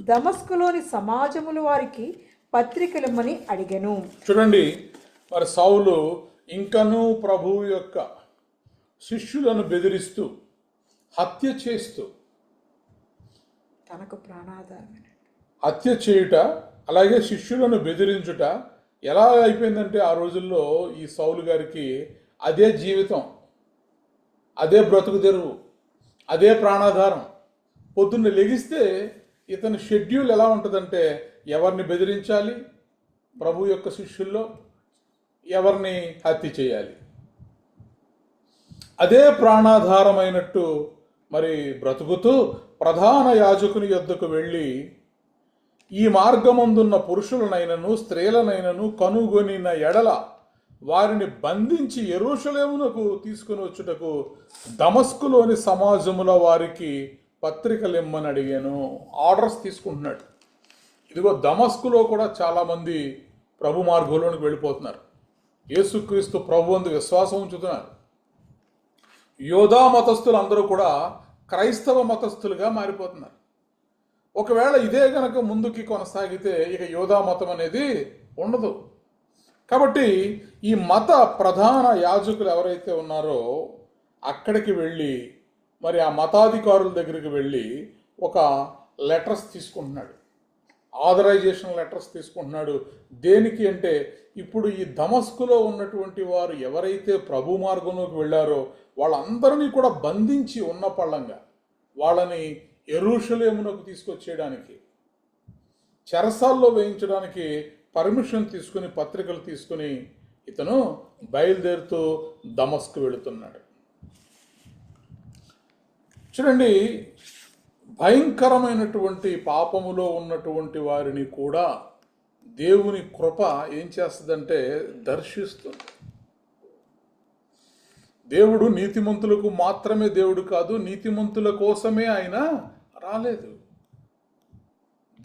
దమస్కులోని సమాజములు వారికి పత్రికలమని అడిగెను. చూడండి, మరి సౌలు ఇంకనూ ప్రభువు యొక్క శిష్యులను బెదిరిస్తూ, హత్య చేస్తూ, తనకు ప్రాణాధారమైన హత్య చేయుట, అలాగే శిష్యులను బెదిరించుట ఎలా అయిపోయిందంటే, ఆ రోజుల్లో ఈ సౌలు గారికి అదే జీవితం, అదే బ్రతుకు తెరువు, అదే ప్రాణాధారం. పొద్దున్న లెగిస్తే ఇతని షెడ్యూల్ ఎలా ఉంటుందంటే, ఎవరిని బెదిరించాలి, ప్రభు యొక్క శిష్యుల్లో ఎవరిని హత్య చేయాలి, అదే ప్రాణాధారమైనట్టు మరి బ్రతుకుతూ ప్రధాన యాజకుని యొద్దకు వెళ్ళి, ఈ మార్గమందున్న పురుషులనైనను స్త్రీలనైనను కనుగొనిన ఎడల వారిని బంధించి యెరూషలేమునకు తీసుకుని వచ్చుటకు దమస్కులోని సమాజముల వారికి పత్రికలు ఇమ్మని అడిగాను. ఆర్డర్స్ తీసుకుంటున్నాడు. ఇదిగో దమస్కులో కూడా చాలామంది ప్రభు మార్గంలోనికి వెళ్ళిపోతున్నారు. యేసుక్రీస్తు ప్రభు అందు విశ్వాసం ఉంచుతున్నారు. యోధా మతస్థులు అందరూ కూడా క్రైస్తవ మతస్థులుగా మారిపోతున్నారు. ఒకవేళ ఇదే గనక ముందుకి కొనసాగితే ఇక యోధా మతం అనేది ఉండదు. కాబట్టి ఈ మత ప్రధాన యాజకులు ఎవరైతే ఉన్నారో అక్కడికి వెళ్ళి మరి ఆ మతాధికారుల దగ్గరికి వెళ్ళి ఒక లెటర్స్ తీసుకుంటున్నాడు. ఆథరైజేషన్ లెటర్స్ తీసుకుంటున్నాడు. దేనికి అంటే ఇప్పుడు ఈ దమస్కులో ఉన్నటువంటి వారు ఎవరైతే ప్రభు మార్గంలోకి వెళ్ళారో వాళ్ళందరినీ కూడా బంధించి ఉన్న పళ్ళంగా వాళ్ళని యెరూషలేమునకు తీసుకొచ్చేయడానికి, చెరసాల్లో వేయించడానికి పర్మిషన్ తీసుకుని పత్రికలు తీసుకుని ఇతను బయలుదేరుతూ దమస్కు వెళుతున్నాడు. చూడండి, భయంకరమైనటువంటి పాపములో ఉన్నటువంటి వారిని కూడా దేవుని కృప ఏం చేస్తుందంటే దర్శిస్తుంది. దేవుడు నీతిమంతులకు మాత్రమే దేవుడు కాదు, నీతిమంతుల కోసమే ఆయన రాలేదు.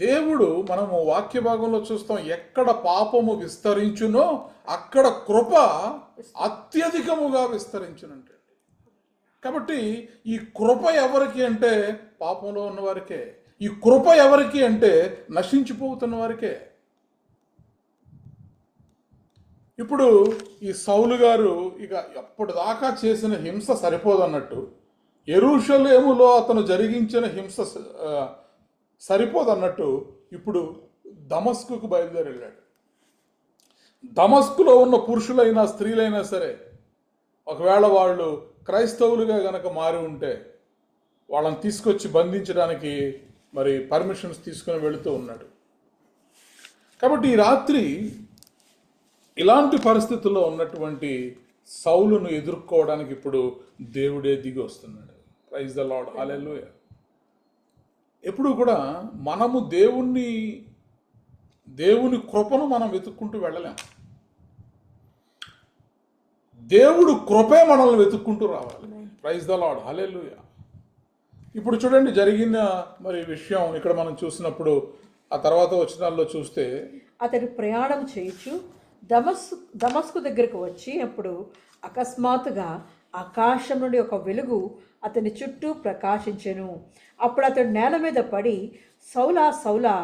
దేవుడు మనము వాక్య భాగంలో చూస్తాం, ఎక్కడ పాపము విస్తరించునో అక్కడ కృప అత్యధికముగా విస్తరించునంటే. కాబట్టి ఈ కృప ఎవరికి అంటే పాపంలో ఉన్నవారికే. ఈ కృప ఎవరికి అంటే నశించిపోతున్న వారికే. ఇప్పుడు ఈ సౌలు గారు ఇక ఎప్పటిదాకా చేసిన హింస సరిపోదన్నట్టు, యెరూషలేములో అతను జరిగించిన హింస సరిపోదన్నట్టు ఇప్పుడు దమస్కుకు బయలుదేరి వెళ్ళాడు. దమస్కులో ఉన్న పురుషులైనా స్త్రీలైనా సరే ఒకవేళ వాళ్ళు క్రైస్తవులుగా గనక మారి ఉంటే వాళ్ళని తీసుకొచ్చి బంధించడానికి మరి పర్మిషన్స్ తీసుకుని వెళుతూ ఉన్నాడు. కాబట్టి ఈ రాత్రి ఇలాంటి పరిస్థితుల్లో ఉన్నటువంటి సౌలును ఎదుర్కోవడానికి ఇప్పుడు దేవుడే దిగి వస్తున్నాడు. ప్రైజ్ ద లార్డ్, హల్లెలూయా. ఎప్పుడు కూడా మనము దేవుని కృపను మనం వెతుక్కుంటూ వెళ్ళలేం. దేవుడు కృపే మనల్ని వెతుక్కుంటూ రావాలి. ప్రైజ్ ద లార్డ్, హల్లెలూయా. ఇప్పుడు చూడండి, జరిగిన మరి విషయం ఇక్కడ మనం చూసినప్పుడు ఆ తర్వాత వచనాల్లో చూస్తే, అతడు ప్రయాణం చేయుచు దమస్కు దగ్గరకు వచ్చి అప్పుడు అకస్మాత్తుగా ఆకాశం నుండి ఒక వెలుగు అతని చుట్టూ ప్రకాశించెను. అప్పుడు అతడు నేల మీద పడి, సౌలా సౌలా,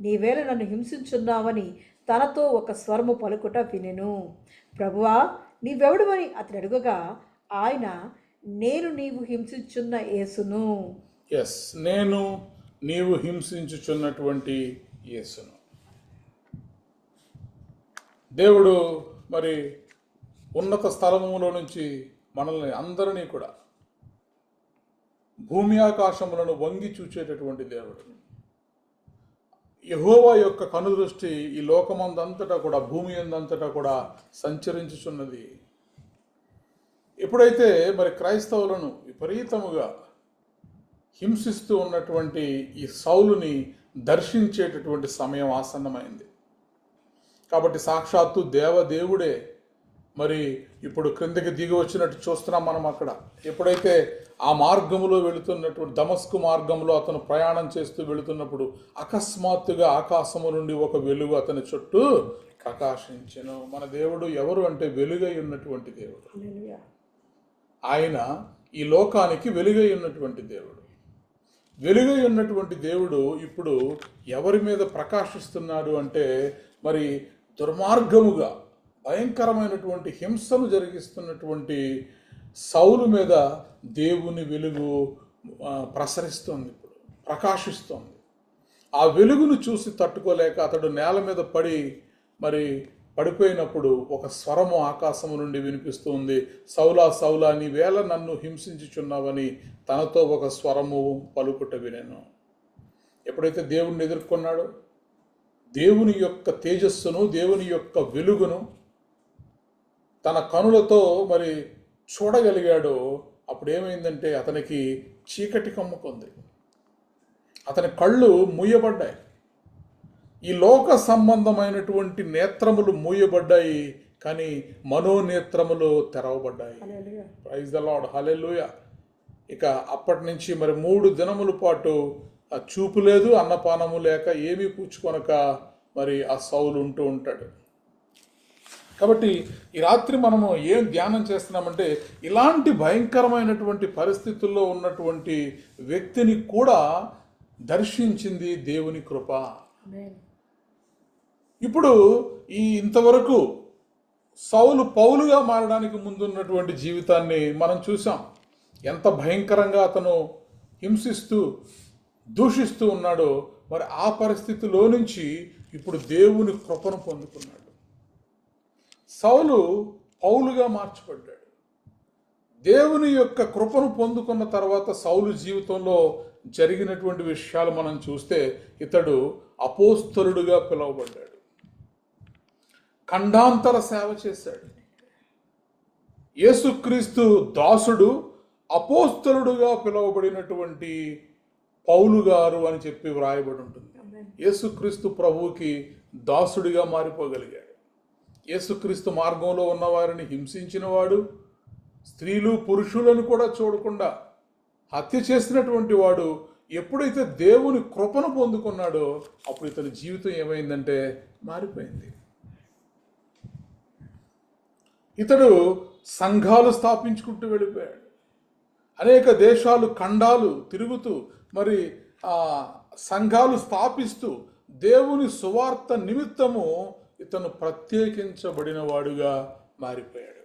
నీవేళ నన్ను హింసించున్నావని తనతో ఒక స్వరము పలుకుట వినెను. ప్రభువా, నీవెవడువని అతడు అడుగగా ఆయన, నేను నీవు హింసించున్న యేసును. నేను నీవు హింసించుచున్నటువంటి యేసును. దేవుడు మరి ఉన్నత స్థలములో నుంచి మనల్ని అందరినీ కూడా భూమి ఆకాశములను వంగి చూచేటటువంటి దేవుడు. యెహోవా యొక్క కనుదృష్టి ఈ లోకమందంతటా కూడా, భూమి అందంతటా కూడా సంచరించుచున్నది. ఎప్పుడైతే మరి క్రైస్తవులను విపరీతముగా హింసిస్తూ ఉన్నటువంటి ఈ సౌలుని దర్శించేటటువంటి సమయం ఆసన్నమైంది. కాబట్టి సాక్షాత్తు దేవుడే మరి ఇప్పుడు క్రిందకి దిగి వచ్చినట్టు చూస్తున్నాం మనం అక్కడ. ఎప్పుడైతే ఆ మార్గంలో వెళుతున్నటువంటి దమస్కు మార్గంలో అతను ప్రయాణం చేస్తూ వెళుతున్నప్పుడు అకస్మాత్తుగా ఆకాశము నుండి ఒక వెలుగు అతని చుట్టూ ప్రకాశించెను. మన దేవుడు ఎవరు అంటే వెలుగై ఉన్నటువంటి దేవుడు. ఆయన ఈ లోకానికి వెలుగై ఉన్నటువంటి దేవుడు. వెలుగై ఉన్నటువంటి దేవుడు ఇప్పుడు ఎవరి మీద ప్రకాశిస్తున్నాడు అంటే మరి దుర్మార్గముగా భయంకరమైనటువంటి హింసను జరిగిస్తున్నటువంటి సౌలు మీద దేవుని వెలుగు ప్రసరిస్తోంది, ఇప్పుడు ప్రకాశిస్తోంది. ఆ వెలుగును చూసి తట్టుకోలేక అతడు నేల మీద పడిపోయినప్పుడు ఒక స్వరము ఆకాశము నుండి వినిపిస్తుంది. సౌలా సౌలా, నీవేళ నన్ను హింసించుచున్నావని తనతో ఒక స్వరము పలుకుట వినెను. ఎప్పుడైతే దేవుణ్ణి ఎదుర్కొన్నాడో, దేవుని యొక్క తేజస్సును, దేవుని యొక్క వెలుగును తన కనులతో మరి చూడగలిగాడో, అప్పుడు ఏమైందంటే అతనికి చీకటి కమ్ముకుంది. అతని కళ్ళు మూయబడ్డాయి. ఈ లోక సంబంధమైనటువంటి నేత్రములు మూయబడ్డాయి, కానీ మనోనేత్రములు తెరవబడ్డాయి. ప్రైజ్ ద లార్డ్, హల్లెలూయా. ఇక అప్పటి నుంచి మరి 3 దినముల పాటు ఆ చూపు లేదు, అన్నపానము లేక ఏమీ పుచ్చుకొనక మరి ఆ సౌలు ఉంటూ ఉంటాడు. కాబట్టి ఈ రాత్రి మనము ఏం ధ్యానం చేస్తున్నామంటే, ఇలాంటి భయంకరమైనటువంటి పరిస్థితుల్లో ఉన్నటువంటి వ్యక్తిని కూడా దర్శించింది దేవుని కృప. ఇప్పుడు ఇంతవరకు సౌలు పౌలుగా మారడానికి ముందున్నటువంటి జీవితాన్ని మనం చూసాం. ఎంత భయంకరంగా అతను హింసిస్తూ దూషిస్తూ ఉన్నాడో, మరి ఆ పరిస్థితిలో నుంచి ఇప్పుడు దేవుని కృపను పొందుకున్నాడు. సౌలు పౌలుగా మార్చబడ్డాడు. దేవుని యొక్క కృపను పొందుకున్న తర్వాత సౌలు జీవితంలో జరిగినటువంటి విషయాలు మనం చూస్తే, ఇతడు అపోస్తలుడుగా పిలువబడ్డాడు. ఖండాంతర సేవ చేశాడు. యేసుక్రీస్తు దాసుడు అపోస్తలుడుగా పిలువబడినటువంటి పౌలు గారు అని చెప్పి వ్రాయబడి ఉంటుంది. యేసుక్రీస్తు ప్రభువుకి దాసుడిగా మారిపోగలిగాడు. యేసుక్రీస్తు మార్గంలో ఉన్నవారిని హింసించినవాడు, స్త్రీలు పురుషులను కూడా చూడకుండా హత్య చేసినటువంటి వాడు ఎప్పుడైతే దేవుని కృపను పొందుకున్నాడో అప్పుడు ఇతని జీవితం ఏమైందంటే మారిపోయింది. ఇతడు సంఘాలు స్థాపించుకుంటూ వెళ్ళిపోయాడు. అనేక దేశాలు ఖండాలు తిరుగుతూ మరి సంఘాలు స్థాపిస్తూ దేవుని సువార్త నిమిత్తము ఇతను ప్రత్యేకించబడిన వాడుగా మారిపోయాడు.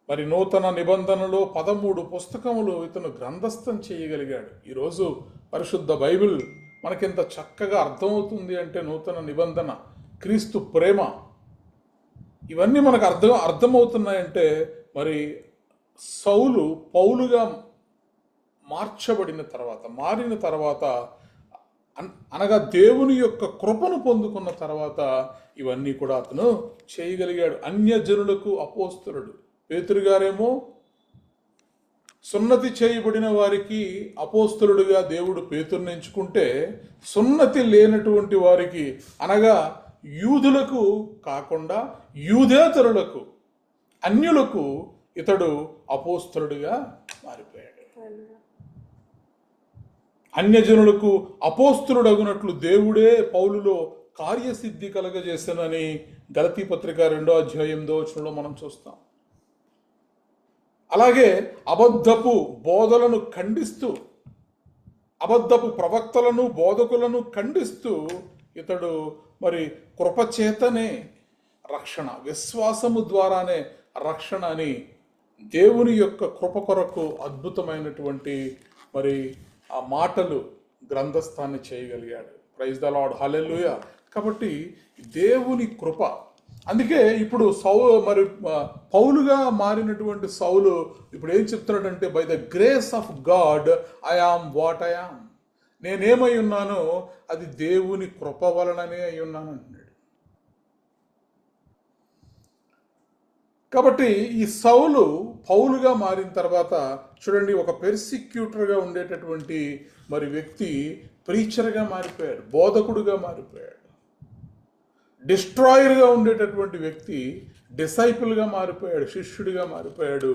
మరి నూతన నిబంధనలో 13 పుస్తకములు ఇతను గ్రంథస్థం చేయగలిగాడు. ఈరోజు పరిశుద్ధ బైబిల్ మనకింత చక్కగా అర్థమవుతుంది అంటే నూతన నిబంధన, క్రీస్తు ప్రేమ, ఇవన్నీ మనకు అర్థమవుతున్నాయంటే మరి సౌలు పౌలుగా మారిన తర్వాత అనగా దేవుని యొక్క కృపను పొందుకున్న తర్వాత ఇవన్నీ కూడా అతను చేయగలిగాడు. అన్యజనులకు అపోస్తలుడు. పేతురు గారేమో సున్నతి చేయబడిన వారికి అపోస్తలుడుగా దేవుడు పేతురుని ఎంచుకుంటే, సున్నతి లేనటువంటి వారికి అనగా యూదులకు కాకుండా యూదేతరులకు, అన్యులకు ఇతడు అపోస్తలుడిగా మారిపోయాడు. అన్యజనులకు అపోస్తలుడగునట్లు దేవుడే పౌలులో కార్యసిద్ధి కలగజేశానని గలతీ పత్రిక 2వ అధ్యాయం 8వ వచనంలో మనం చూస్తాం. అలాగే అబద్ధపు బోధలను ఖండిస్తూ, అబద్ధపు ప్రవక్తలను బోధకులను ఖండిస్తూ ఇతడు మరి కృపచేతనే రక్షణ, విశ్వాసము ద్వారానే రక్షణ అని దేవుని యొక్క కృప కొరకు అద్భుతమైనటువంటి మరి ఆ మాటలు గ్రంథస్థాన్ని చేయగలిగాడు. ప్రైజ్ ద లార్డ్, హల్లెలూయా. కాబట్టి దేవుని కృప, అందుకే ఇప్పుడు పౌలుగా మారినటువంటి సౌలు ఇప్పుడు ఏం చెప్తున్నాడంటే, by the grace of God I am what I am. నేనేమై ఉన్నానో అది దేవుని కృప వలననే అయి ఉన్నాను అంటున్నాడు. కాబట్టి ఈ సౌలు పౌలుగా మారిన తర్వాత చూడండి, ఒక పెర్సిక్యూటర్గా ఉండేటటువంటి మరి వ్యక్తి ప్రీచర్గా మారిపోయాడు, బోధకుడుగా మారిపోయాడు. డిస్ట్రాయర్గా ఉండేటటువంటి వ్యక్తి డిసైపుల్గా మారిపోయాడు, శిష్యుడిగా మారిపోయాడు.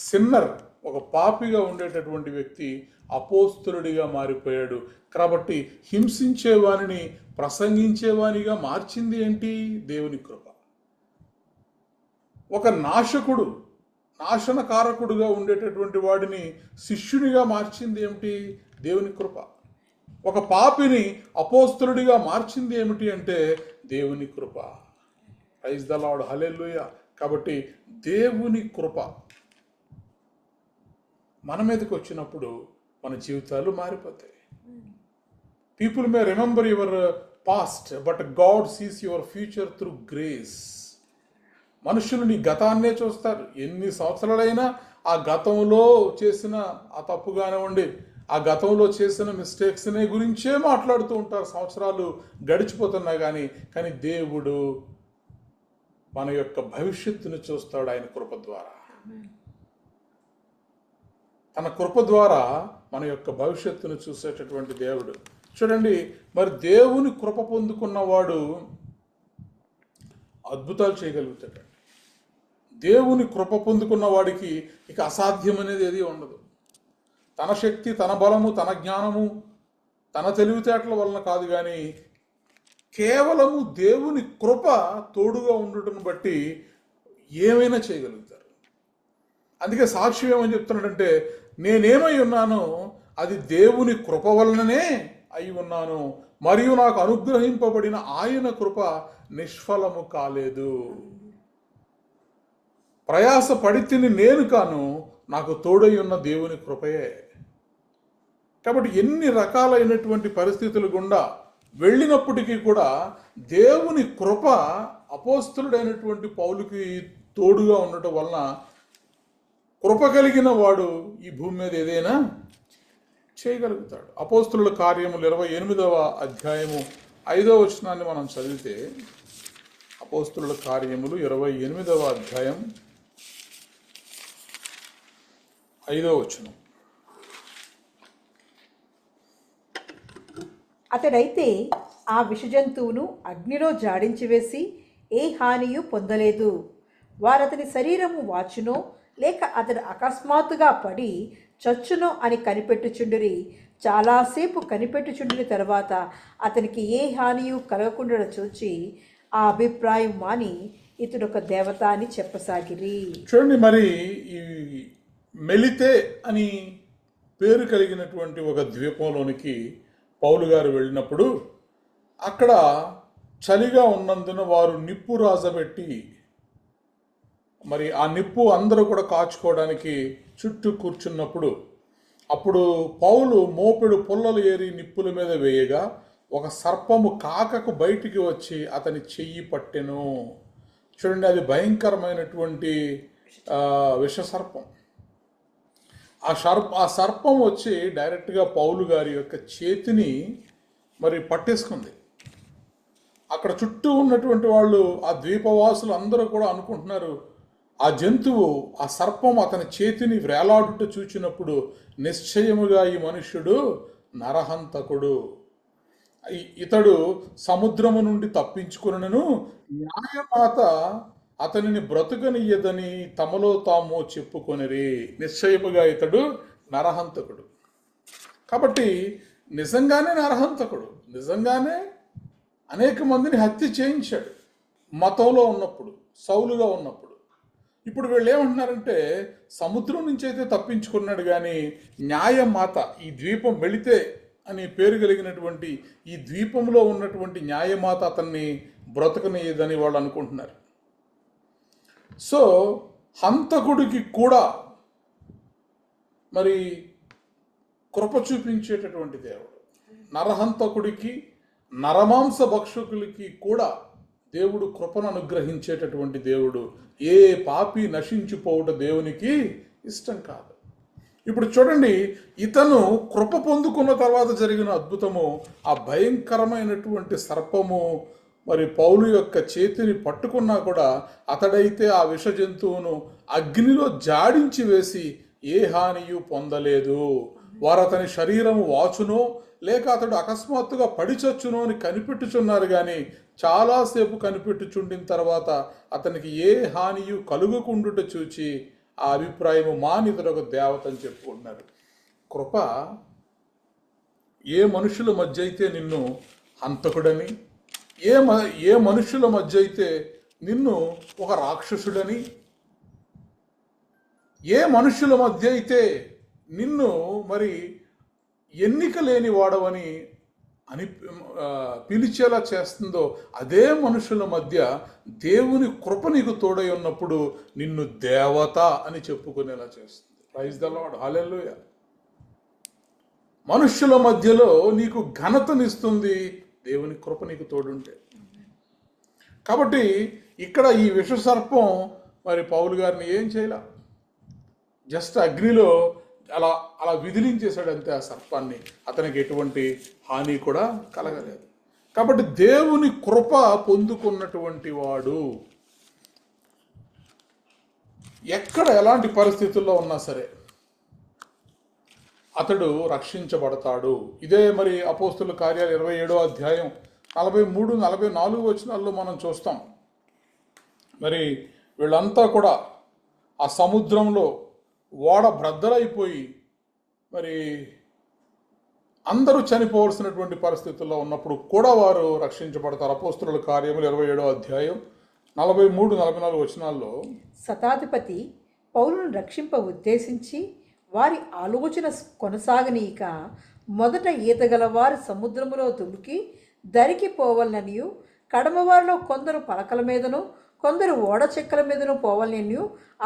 సిన్నర్, ఒక పాపిగా ఉండేటటువంటి వ్యక్తి అపోస్తలుడిగా మారిపోయాడు. కాబట్టి హింసించేవానిని ప్రసంగించేవానిగా మార్చింది ఏంటి? దేవుని కృప. ఒక నాశకుడు, నాశనకారకుడుగా ఉండేటటువంటి వాడిని శిష్యునిగా మార్చింది ఏమిటి? దేవుని కృప. ఒక పాపిని అపోస్తలుడిగా మార్చింది ఏమిటి అంటే దేవుని కృప. ప్రైజ్ ద లార్డ్, హల్లెలూయా. కాబట్టి దేవుని కృప మన మీదకి వచ్చినప్పుడు మన జీవితాలు మారిపోతాయి. People may remember your past but God sees your future through grace. మనుషులు నీ గతాన్నే చూస్తారు. ఎన్ని సంవత్సరాలైనా ఆ గతంలో చేసిన ఆ తప్పు కానివ్వండి, ఆ గతంలో చేసిన మిస్టేక్స్నే గురించే మాట్లాడుతూ ఉంటారు. సంవత్సరాలు గడిచిపోతున్నా కానీ దేవుడు మన యొక్క భవిష్యత్తును చూస్తాడు ఆయన కృప ద్వారా. తన కృప ద్వారా మన యొక్క భవిష్యత్తును చూసేటటువంటి దేవుడు. చూడండి, మరి దేవుని కృప పొందుకున్నవాడు అద్భుతాలు చేయగలుగుతాడు. దేవుని కృప పొందుకున్న వాడికి ఇక అసాధ్యం అనేది ఏది ఉండదు. తన శక్తి, తన బలము, తన జ్ఞానము, తన తెలివితేటల వలన కాదు, కానీ కేవలము దేవుని కృప తోడుగా ఉండటం బట్టి ఏమైనా చేయగలుగుతారు. అందుకే సాక్ష్యం ఏమని చెప్తున్నాడంటే, నేనేమై ఉన్నానో అది దేవుని కృప వలననే అయి ఉన్నాను, మరియు నాకు అనుగ్రహింపబడిన ఆయన కృప నిష్ఫలము కాలేదు. ప్రయాస పడితిని నేను కాను, నాకు తోడై ఉన్న దేవుని కృపయే. కాబట్టి ఎన్ని రకాలైనటువంటి పరిస్థితులు గుండా వెళ్ళినప్పటికీ కూడా దేవుని కృప అపోస్తలుడైనటువంటి పౌలుకి తోడుగా ఉండటం వలన కృప కలిగిన వాడు ఈ భూమి మీద ఏదైనా చేయగలుగుతాడు. అపోస్తలుల కార్యములు 28వ అధ్యాయము 5వ వచనాన్ని మనం చదివితే, అపోస్తలుల కార్యములు 28వ అధ్యాయం 5వ వచనం. అతడైతే ఆ విషజంతువును అగ్నిలో జాడించి వేసి ఏ హానియు పొందలేదు. వారతని శరీరము వాచునో లేక అతడు అకస్మాత్తుగా పడి చచ్చునో అని కనిపెట్టుచుండిరి. చాలాసేపు కనిపెట్టుచుండిన తర్వాత అతనికి ఏ హానియు కలగకుండా చూచి ఆ అభిప్రాయం మాని ఇతడు ఒక దేవత అని చెప్పసాగిరి. చూడండి, మరి ఈ మెలితే అని పేరు కలిగినటువంటి ఒక ద్వీపంలోనికి పౌలు గారు వెళ్ళినప్పుడు అక్కడ చలిగా ఉన్నందున వారు నిప్పు రాజబెట్టి, మరి ఆ నిప్పు అందరూ కూడా కాచుకోవడానికి చుట్టూ కూర్చున్నప్పుడు, అప్పుడు పౌలు మోపెడు పుల్లలు ఏరి నిప్పుల మీద వేయగా ఒక సర్పము కాకకు బయటికి వచ్చి అతని చెయ్యి పట్టెను. చూడండి, అది భయంకరమైనటువంటి విషసర్పం. ఆ సర్పం వచ్చి డైరెక్ట్గా పౌలు గారి యొక్క చేతిని మరి పట్టేసుకుంది. అక్కడ చుట్టూ ఉన్నటువంటి వాళ్ళు, ఆ ద్వీపవాసులు అందరూ కూడా అనుకుంటున్నారు, ఆ జంతువు, ఆ సర్పం అతని చేతిని వేలాడుట చూచినప్పుడు నిశ్చయముగా ఈ మనుష్యుడు నరహంతకుడు, ఇతడు సముద్రము నుండి తప్పించుకునను, న్యాయమాత అతనిని బ్రతుకనియ్యదని తమలో తాము చెప్పుకొనిరి. నిశ్చయముగా ఇతడు నరహంతకుడు. కాబట్టి నిజంగానే నరహంతకుడు, నిజంగానే అనేక మందిని హత్య చేయించాడు మతంలో ఉన్నప్పుడు, సౌలుగా ఉన్నప్పుడు. ఇప్పుడు వీళ్ళు ఏమంటున్నారంటే, సముద్రం నుంచి అయితే తప్పించుకున్నాడు, కానీ న్యాయమాత, ఈ ద్వీపం వెళితే అని పేరు కలిగినటువంటి ఈ ద్వీపంలో ఉన్నటువంటి న్యాయమాత అతన్ని బ్రతకనియదని వాళ్ళు అనుకుంటున్నారు. సో హంతకుడికి కూడా మరి కృప చూపించేటటువంటి దేవుడు, నరహంతకుడికి, నరమాంస భక్షకులకి కూడా దేవుడు కృపను అనుగ్రహించేటటువంటి దేవుడు. ఏ పాపి నశించిపోవుట దేవునికి ఇష్టం కాదు. ఇప్పుడు చూడండి, ఇతను కృప పొందుకున్న తర్వాత జరిగిన అద్భుతము, ఆ భయంకరమైనటువంటి సర్పము మరి పౌలు యొక్క చేతిని పట్టుకున్నా కూడా అతడైతే ఆ విష జంతువును అగ్నిలో జాడించి వేసి ఏ హానియు పొందలేదు. వారు అతని శరీరము వాచునో లేక అతడు అకస్మాత్తుగా పడిచచ్చునో అని కనిపెట్టుచున్నారు, కానీ చాలాసేపు కనిపెట్టుచుండిన తర్వాత అతనికి ఏ హానియు కలుగకుండుట చూచి ఆ అభిప్రాయము మాని ఇతడు ఒక దేవత అని చెప్పుకుంటున్నారు. కృప ఏ మనుషుల మధ్య అయితే నిన్ను హంతకుడని, ఏ మనుషుల మధ్య అయితే నిన్ను ఒక రాక్షసుడని, ఏ మనుషుల మధ్య అయితే నిన్ను మరి ఎన్నిక లేని వాడవని అని పిలిచేలా చేస్తుందో, అదే మనుషుల మధ్య దేవుని కృప నీకు తోడై ఉన్నప్పుడు నిన్ను దేవత అని చెప్పుకునేలా చేస్తుంది. ప్రైజ్ ద లార్డ్, హల్లెలూయా. మనుషుల మధ్యలో నీకు ఘనతనిస్తుంది దేవుని కృప నీకు తోడుంటే. కాబట్టి ఇక్కడ ఈ విషసర్పం మరి పౌలు గారిని ఏం చేయలే, జస్ట్ అగ్నిలో అలా అలా విదిలించేశాడు అంతే ఆ సర్పాన్ని. అతనికి ఎటువంటి హాని కూడా కలగలేదు. కాబట్టి దేవుని కృప పొందుకున్నటువంటి వాడు ఎక్కడ ఎలాంటి పరిస్థితుల్లో ఉన్నా సరే అతడు రక్షించబడతాడు. ఇదే మరి అపోస్తుల కార్యాలు 27వ అధ్యాయం 43-44 వచనాల్లో మనం చూస్తాం. మరి వీళ్ళంతా కూడా ఆ సముద్రంలో ఓడ బ్రద్దలైపోయి మరి అందరూ చనిపోవలసినటువంటి పరిస్థితుల్లో ఉన్నప్పుడు కూడా వారు రక్షించబడతారు. అపోస్తుల కార్యములు 27వ అధ్యాయం 43-44 వచనాల్లో శతాధిపతి పౌలును రక్షింప ఉద్దేశించి వారి ఆలోచన కొనసాగనీయక మొదట ఈతగలవారు సముద్రములో దుమికి దరికి పోవాలనియు కడమవారిలో కొందరు పలకల మీదను కొందరు ఓడ చెక్కల మీదను పోవాలని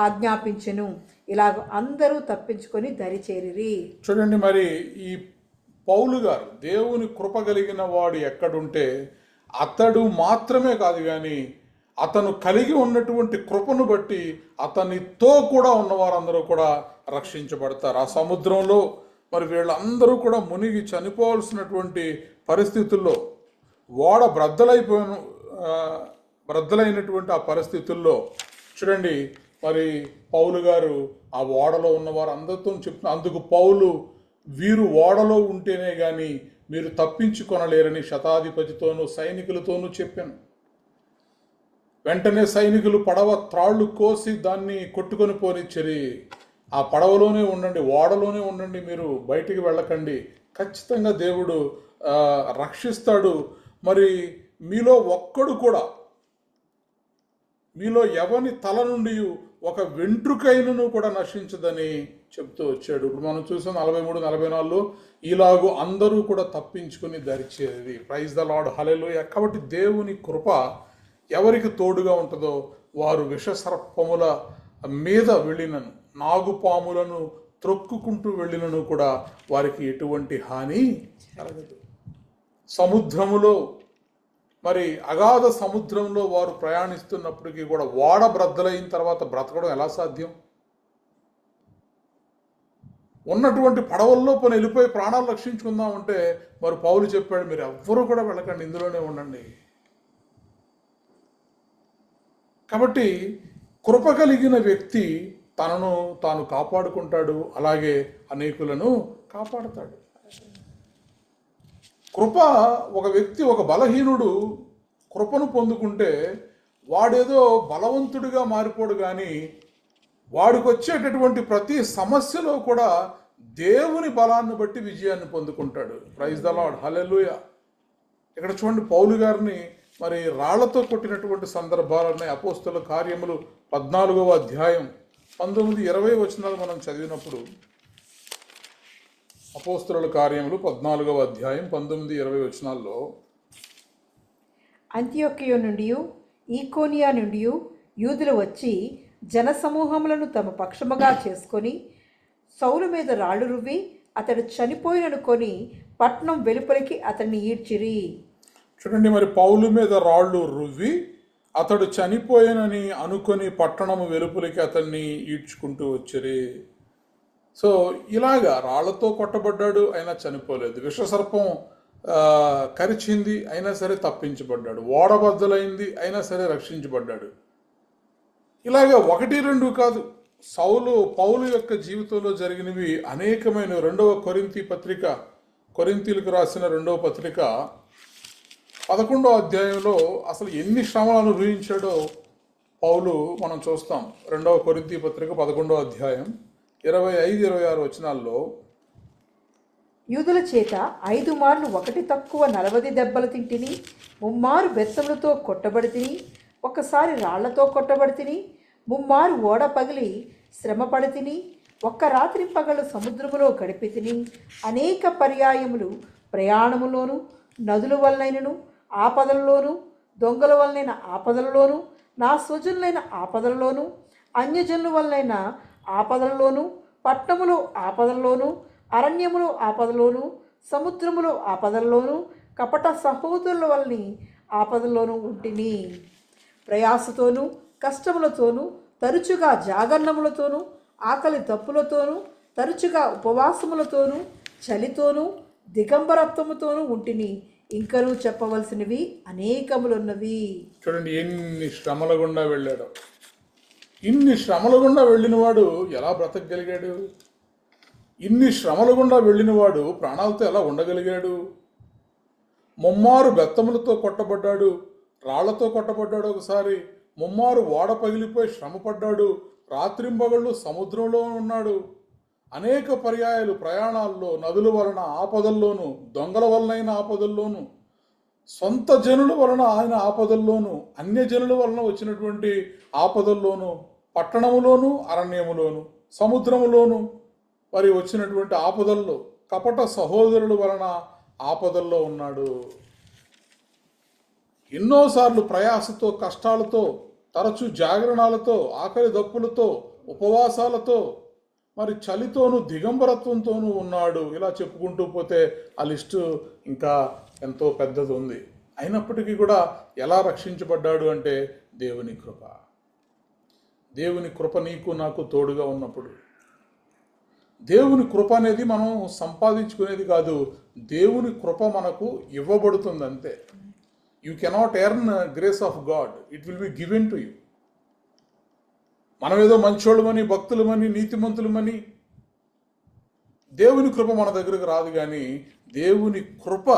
ఆజ్ఞాపించెను. ఇలాగ అందరూ తప్పించుకొని దరి చేరిరి. చూడండి, మరి ఈ పౌలు గారు దేవుని కృప కలిగిన వాడు ఎక్కడుంటే అతడు మాత్రమే కాదు కానీ అతను కలిగి ఉన్నటువంటి కృపను బట్టి అతనితో కూడా ఉన్నవారందరూ కూడా రక్షించబడతారు. ఆ సముద్రంలో మరి వీళ్ళందరూ కూడా మునిగి చనిపోవాల్సినటువంటి పరిస్థితుల్లో ఓడ బ్రద్దలైనటువంటి ఆ పరిస్థితుల్లో చూడండి, మరి పౌలు గారు ఆ ఓడలో ఉన్నవారు అందరితో చెప్తున్నారు. అందుకు పౌలు, వీరు ఓడలో ఉంటేనే కానీ మీరు తప్పించుకొనలేరని శతాధిపతితోనూ సైనికులతోనూ చెప్పాను. వెంటనే సైనికులు పడవ త్రాళ్ళు కోసి దాన్ని కొట్టుకొని పోనిచ్చరి. ఆ పడవలోనే ఉండండి, ఓడలోనే ఉండండి, మీరు బయటికి వెళ్ళకండి, ఖచ్చితంగా దేవుడు రక్షిస్తాడు. మరి మీలో ఒక్కడు కూడా, మీలో ఎవని తల నుండి ఒక వెంట్రుకైనను కూడా నశించదని చెప్తూ వచ్చాడు. ఇప్పుడు మనం చూసాం 43-44 ఇలాగూ అందరూ కూడా తప్పించుకుని దరిచేది. ప్రైజ్ ద లార్డ్, హల్లెలూయా. కాబట్టి దేవుని కృప ఎవరికి తోడుగా ఉంటుందో వారు విషసర్పముల మీద వెళ్ళినను నాగుపాములను త్రొక్కుకుంటూ వెళ్ళినను కూడా వారికి ఎటువంటి హాని కలగదు. సముద్రములో మరి అగాధ సముద్రంలో వారు ప్రయాణిస్తున్నప్పటికీ కూడా ఓడ బ్రద్దలైన తర్వాత బ్రతకడం ఎలా సాధ్యం? ఉన్నటువంటి పడవల్లో పని వెళ్ళిపోయి ప్రాణాలు రక్షించుకుందామంటే మరి పౌలు చెప్పాడు, మీరు ఎవ్వరూ కూడా వెళ్ళకండి, ఇందులోనే ఉండండి. కాబట్టి కృప కలిగిన వ్యక్తి తనను తాను కాపాడుకుంటాడు, అలాగే అనేకులను కాపాడుతాడు. కృప, ఒక వ్యక్తి, ఒక బలహీనుడు కృపను పొందుకుంటే వాడేదో బలవంతుడిగా మారిపోడు, కానీ వాడికి వచ్చేటటువంటి ప్రతి సమస్యలో కూడా దేవుని బలాన్ని బట్టి విజయాన్ని పొందుకుంటాడు. ప్రైజ్ ద లార్డ్, హల్లెలూయా. ఇక్కడ చూడండి, పౌలు గారిని మరి రాళ్లతో కొట్టినటువంటి సందర్భాలన్నీ అపోస్తుల కార్యములు 14వ అధ్యాయం 19-20 వచనాలు మనం చదివినప్పుడు, అపోస్తుల కార్యములు 14వ అధ్యాయం 19-20 వచనాల్లో, అంతియొక్కయ నుండి ఈకోనియా నుండి యూదులు వచ్చి జనసమూహములను తమ పక్షముగా చేసుకొని సౌలు మీద రాళ్ళు రువ్వి అతడు చనిపోయిననుకొని పట్నం వెలుపలికి అతన్ని ఈడ్చిరి. చూడండి, మరి పౌలు మీద రాళ్ళు రువ్వి అతడు చనిపోయానని అనుకొని పట్టణము వెలుపలికి అతన్ని ఈడ్చుకుంటూ వచ్చిరి. సో ఇలాగా రాళ్లతో కొట్టబడ్డాడు, అయినా చనిపోలేదు. విషసర్పం కరిచింది, అయినా సరే తప్పించబడ్డాడు. ఓడబద్దలైంది, అయినా సరే రక్షించబడ్డాడు. ఇలాగా 1-2 కాదు, పౌలు యొక్క జీవితంలో జరిగినవి అనేకమైన. 2వ కొరింథీ పత్రిక, కొరింథీలకు రాసిన 2వ పత్రిక 11వ అధ్యాయంలో అసలు ఎన్ని శ్రమలు అనుభవించాడో పౌలు మనం చూస్తాం. 2వ కొరింథీ పత్రిక 11వ అధ్యాయం 25-26 వచనాల్లో, యూదుల చేత 5 మార్లు ఒకటి తక్కువ 40 దెబ్బలు తింటిని, 3 మారు బెత్తములతో కొట్టబడి తిని, ఒకసారి రాళ్లతో కొట్టబడి తిని, 3 మారు ఓడ పగిలి శ్రమపడి తిని, ఒక్క రాత్రి పగలు సముద్రములో గడిపి తిని, అనేక పర్యాయములు ప్రయాణములోను నదుల వలనైనను ఆపదలలోను దొంగల వలనైన ఆపదలలోను నా స్వజనులైన ఆపదలలోను అన్యజనుల వలనైన ఆపదలలోను పట్టణములో ఆపదలలోను అరణ్యములో ఆపదలోను సముద్రములో ఆపదల్లోను కపట సహోదరుల వల్ని ఆపదల్లోనూ ఉంటిని. ప్రయాసతోనూ కష్టములతోనూ తరచుగా జాగరణములతోనూ ఆకలి దప్పులతోనూ తరచుగా ఉపవాసములతోనూ చలితోనూ దిగంబరత్వముతోనూ ఉంటిని. ఇంకనూ చెప్పవలసినవి అనేకములున్నవి. చూడండి, ఎన్ని శ్రమల గుండా వెళ్ళాడు. ఇన్ని శ్రమల గుండా వెళ్ళినవాడు ఎలా బ్రతకగలిగాడు? ఇన్ని శ్రమల గుండా వెళ్ళినవాడు ప్రాణాలతో ఎలా ఉండగలిగాడు? 3 మారు బెత్తములతో కొట్టబడ్డాడు, రాళ్లతో కొట్టబడ్డాడు, ఒకసారి ముమ్మారు ఓడ పగిలిపోయి శ్రమపడ్డాడు, రాత్రింబగళ్ళు సముద్రంలో ఉన్నాడు. అనేక పర్యాయాలు ప్రయాణాల్లో, నదుల వలన ఆపదల్లోనూ, దొంగల వలనైన ఆపదల్లోనూ, సొంత జనుల వలన ఆయన ఆపదల్లోనూ, అన్యజనుల వలన వచ్చినటువంటి ఆపదల్లోనూ, పట్టణములోను, అరణ్యములోను, సముద్రములోను మరి వచ్చినటువంటి ఆపదల్లో, కపట సహోదరుల వలన ఆపదల్లో ఉన్నాడు. ఎన్నోసార్లు ప్రయాసతో, కష్టాలతో, తరచూ జాగరణాలతో, ఆకలి దప్పులతో, ఉపవాసాలతో, మరి చలితోనూ దిగంబరత్వంతోనూ ఉన్నాడు. ఇలా చెప్పుకుంటూ పోతే ఆ లిస్టు ఇంకా ఎంతో పెద్దది ఉంది. అయినప్పటికీ కూడా ఎలా రక్షించబడ్డాడు అంటే దేవుని కృప. దేవుని కృప నీకు నాకు తోడుగా ఉన్నప్పుడు, దేవుని కృప అనేది మనం సంపాదించుకునేది కాదు, దేవుని కృప మనకు ఇవ్వబడుతుంది అంతే. You cannot earn grace of God, it will be given to you. మనం ఏదో మంచోళ్ళమని, భక్తులమని, నీతిమంతులమని దేవుని కృప మన దగ్గరకు రాదు. కానీ దేవుని కృప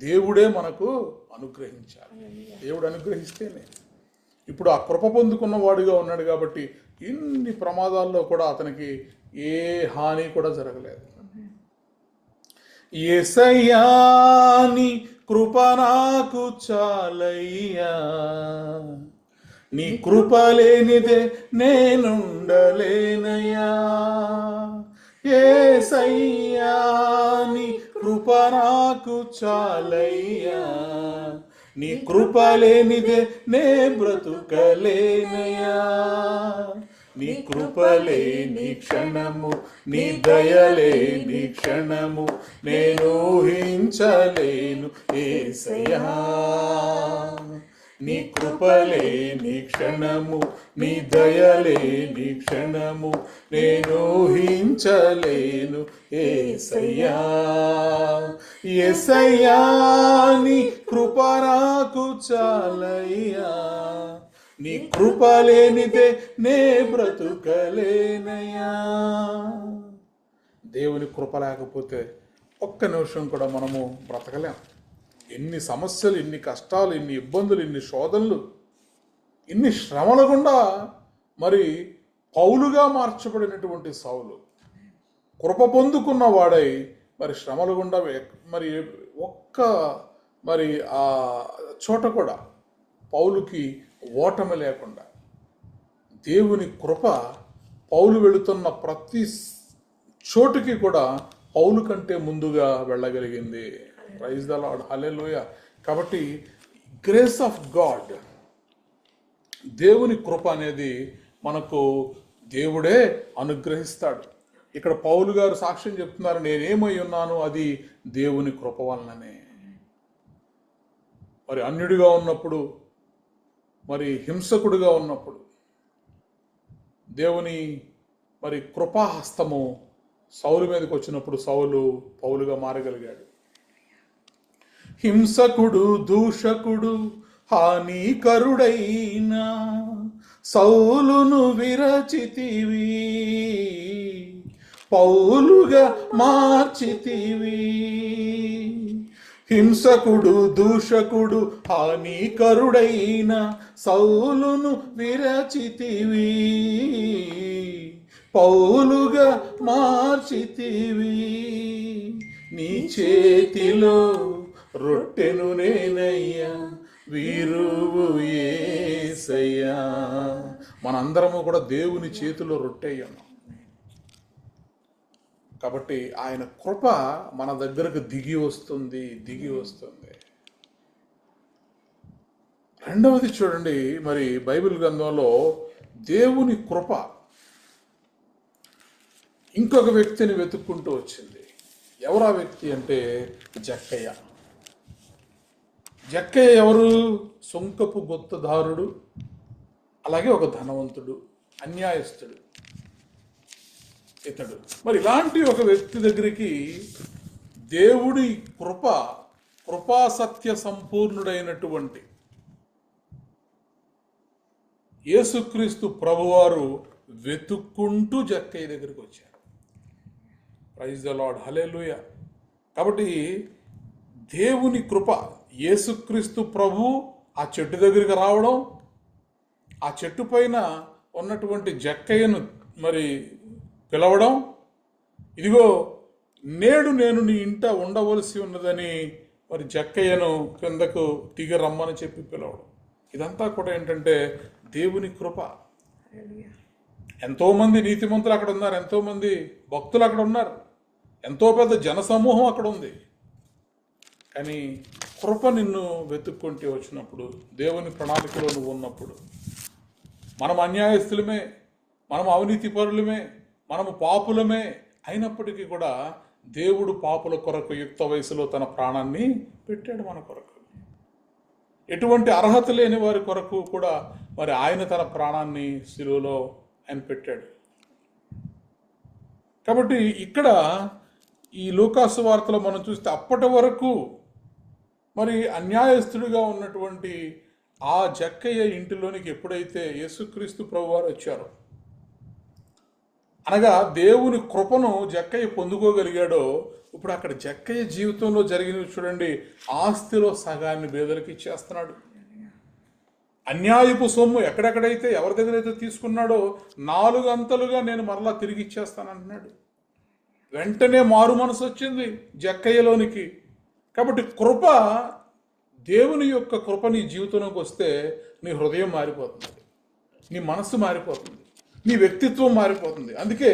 దేవుడే మనకు అనుగ్రహించాలి. దేవుడు అనుగ్రహిస్తేనే. ఇప్పుడు ఆ కృప పొందుకున్న వాడిగా ఉన్నాడు కాబట్టి ఇన్ని ప్రమాదాల్లో కూడా అతనికి ఏ హాని కూడా జరగలేదు. యేసయ్యా నీ కృప నాకు చాలయ్యా, నీ కృప లేనిదే నేనుండలేనయ్యా. యేసయ్యా నీ కృప నాకు చాలయ్యా, నీ కృప లేనిదే నే బ్రతుకలేనయ్యా. నీ కృపలేని క్షణము, నీ దయలేని క్షణము నేను ఊహించలేను యేసయ్యా. నీ కృపలేని క్షణము, నీ దయలేని క్షణము నేను ఊహించలేను యేసయ్యా. యేసయ్యా నీ కృప నాకు చాలయ్యా, నీ కృప లేనిదే నే బ్రతుకలేనయ్యా. దేవుని కృప లేకపోతే ఒక్క నిమిషం కూడా మనము బ్రతకలేం. ఎన్ని సమస్యలు, ఎన్ని కష్టాలు, ఎన్ని ఇబ్బందులు, ఎన్ని శోధనలు, ఇన్ని శ్రమల గుండా మరి పౌలుగా మార్చబడినటువంటి సౌలు కృప పొందుకున్న వాడై మరి శ్రమల గుండా మరి ఒక్క మరి ఆ చోట కూడా పౌలుకి ఓటమి లేకుండా దేవుని కృప పౌలు వెళుతున్న ప్రతి చోటుకి కూడా పౌలు కంటే ముందుగా వెళ్ళగలిగింది. ప్రైజ్ ద లార్డ్, హల్లెలూయా. కాబట్టి గ్రేస్ ఆఫ్ గాడ్, దేవుని కృప అనేది మనకు దేవుడే అనుగ్రహిస్తాడు. ఇక్కడ పౌలు గారు సాక్ష్యం చెప్తున్నారు, నేనేమై ఉన్నాను అది దేవుని కృప వలననే. మరి అన్యుడిగా ఉన్నప్పుడు, మరి హింసకుడిగా ఉన్నప్పుడు దేవుని మరి కృపాహస్తము సౌలు మీదకి వచ్చినప్పుడు సౌలు పౌలుగా మారగలిగాడు. హింసకుడు, దూషకుడు, హానికరుడైనా సౌలును విరచితివి, పౌలుగా మార్చితివి. హింసకుడు, దూషకుడు, హానికరుడైన సౌలును విరచితివి, పౌలుగా మార్చితివి. నీ చేతిలో రొట్టెను నేనయ్యా, వీరువు యేసయ్యా. మనందరము కూడా దేవుని చేతిలో రొట్టె అయ్యాము. కాబట్టి ఆయన కృప మన దగ్గరకు దిగి వస్తుంది. రెండవది చూడండి, మరి బైబిల్ గ్రంథంలో దేవుని కృప ఇంకొక వ్యక్తిని వెతుక్కుంటూ వచ్చింది. ఎవరా వ్యక్తి అంటే జక్కయ్య. జక్కయ్య ఎవరు? సుంకపు గుత్తదారుడు, అలాగే ఒక ధనవంతుడు, అన్యాయస్తుడు ఇతడు. మరి ఇలాంటి ఒక వ్యక్తి దగ్గరికి దేవుడి కృపాసత్య సంపూర్ణుడైనటువంటి యేసుక్రీస్తు ప్రభువారు వెతుక్కుంటూ జక్కయ్య దగ్గరికి వచ్చారు. ప్రైజ్ ద లార్డ్, హల్లెలూయా. కాబట్టి దేవుని కృప, యేసుక్రీస్తు ప్రభు ఆ చెట్టు దగ్గరికి రావడం, ఆ చెట్టు పైన ఉన్నటువంటి జక్కయ్యను మరి పిలవడం, ఇదిగో నేడు నేను నీ ఇంట ఉండవలసి ఉన్నదని మరి జక్కయ్యను కిందకు దిగి రమ్మని చెప్పి పిలవడం, ఇదంతా కూడా ఏంటంటే దేవుని కృప. ఎంతోమంది నీతిమంతులు అక్కడ ఉన్నారు, ఎంతోమంది భక్తులు అక్కడ ఉన్నారు, ఎంతో పెద్ద జనసమూహం అక్కడ ఉంది. కానీ కృప నిన్ను వెతుక్కుంటే వచ్చినప్పుడు, దేవుని ప్రణాళికలో నువ్వు ఉన్నప్పుడు, మనం అన్యాయస్తులమే, మనం అవినీతి పరులమే, మనము పాపులమే అయినప్పటికీ కూడా దేవుడు పాపుల కొరకు యుక్త వయసులో తన ప్రాణాన్ని పెట్టాడు మన కొరకు. ఎటువంటి అర్హత లేని వారి కొరకు కూడా మరి ఆయన తన ప్రాణాన్ని శిలువలో ఆయన పెట్టాడు. కాబట్టి ఇక్కడ ఈ లూకాసు వార్తలో మనం చూస్తే అప్పటి వరకు మరి అన్యాయస్తుడిగా ఉన్నటువంటి ఆ జక్కయ్య ఇంటిలోనికి ఎప్పుడైతే యేసుక్రీస్తు ప్రభువారు వచ్చారో, అనగా దేవుని కృపను జక్కయ్య పొందుకోగలిగాడో, ఇప్పుడు అక్కడ జక్కయ్య జీవితంలో జరిగినవి చూడండి. ఆస్తిలో సగాన్ని పేదలకు ఇచ్చేస్తున్నాడు. అన్యాయపు సొమ్ము ఎక్కడెక్కడైతే ఎవరి దగ్గర అయితే తీసుకున్నాడో 4 అంతలుగా నేను మరలా తిరిగి ఇచ్చేస్తానంటున్నాడు. వెంటనే మారు మనసు వచ్చింది జక్కయ్యలోనికి. కాబట్టి కృప, దేవుని యొక్క కృప నీ జీవితంలోకి వస్తే నీ హృదయం మారిపోతుంది, నీ మనస్సు మారిపోతుంది, నీ వ్యక్తిత్వం మారిపోతుంది. అందుకే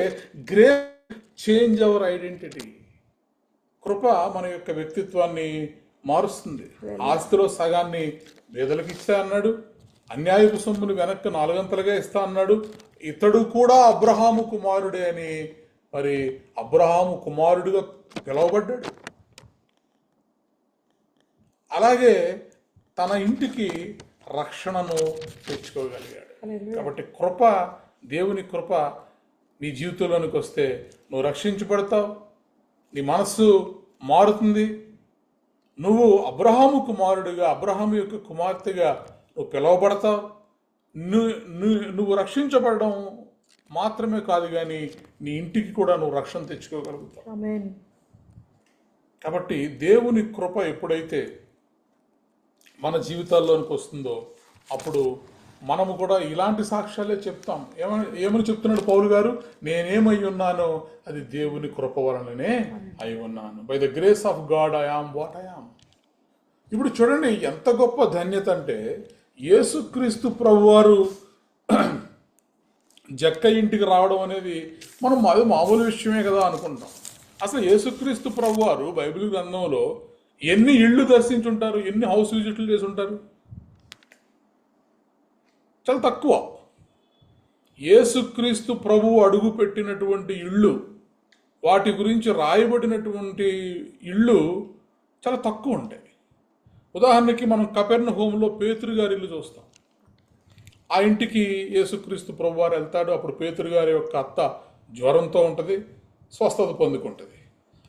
గ్రేస్ చేంజ్ అవర్ ఐడెంటిటీ. కృప మన యొక్క వ్యక్తిత్వాన్ని మారుస్తుంది. ఆస్తిలో సగాన్ని పేదలకు ఇస్తా అన్నాడు, అన్యాయపు సొమ్మును వెనక్కి 4 అంతలుగా ఇస్తా అన్నాడు. ఇతడు కూడా అబ్రహాము కుమారుడే అని మరి అబ్రహాము కుమారుడిగా పిలువబడ్డాడు. అలాగే తన ఇంటికి రక్షణను తెచ్చుకోగలిగాడు. కాబట్టి కృప, దేవుని కృప నీ జీవితంలోనికి వస్తే నువ్వు రక్షించబడతావు, నీ మనస్సు మారుతుంది, నువ్వు అబ్రహాము కుమారుడిగా, అబ్రహాము యొక్క కుమార్తెగా నువ్వు పిలువబడతావు. నువ్వు రక్షించబడడం మాత్రమే కాదు, కానీ నీ ఇంటికి కూడా నువ్వు రక్షణ తెచ్చుకోగలుగుతావు. ఆమేన్. కాబట్టి దేవుని కృప ఎప్పుడైతే మన జీవితాల్లోనికి వస్తుందో అప్పుడు మనము కూడా ఇలాంటి సాక్ష్యాలే చెప్తాం. ఏమని చెప్తున్నాడు పౌలు గారు? నేనేమై ఉన్నానో అది దేవుని కృప వలననే అయి ఉన్నాను. By the grace of God I am what I am. ఇప్పుడు చూడండి ఎంత గొప్ప ధన్యత అంటే, యేసుక్రీస్తు ప్రభువారు జక్క ఇంటికి రావడం అనేది మనం అది మామూలు విషయమే కదా అనుకుంటాం. అసలు యేసుక్రీస్తు ప్రభువారు బైబిల్ గ్రంథంలో ఎన్ని ఇళ్ళు దర్శించుంటారు, ఎన్ని హౌస్ విజిట్లు చేసి ఉంటారు? చాలా తక్కువ. యేసుక్రీస్తు ప్రభువు అడుగు పెట్టినటువంటి ఇళ్ళు, వాటి గురించి రాయబడినటువంటి ఇళ్ళు చాలా తక్కువ ఉంటాయి. ఉదాహరణకి మనం కపెర్నహూములో పేతురు గారి ఇల్లు చూస్తాం. ఆ ఇంటికి యేసుక్రీస్తు ప్రభువారు వెళ్తాడు. అప్పుడు పేతురు గారి యొక్క అత్త జ్వరంతో ఉంటుంది, స్వస్థత పొందుకుంటుంది.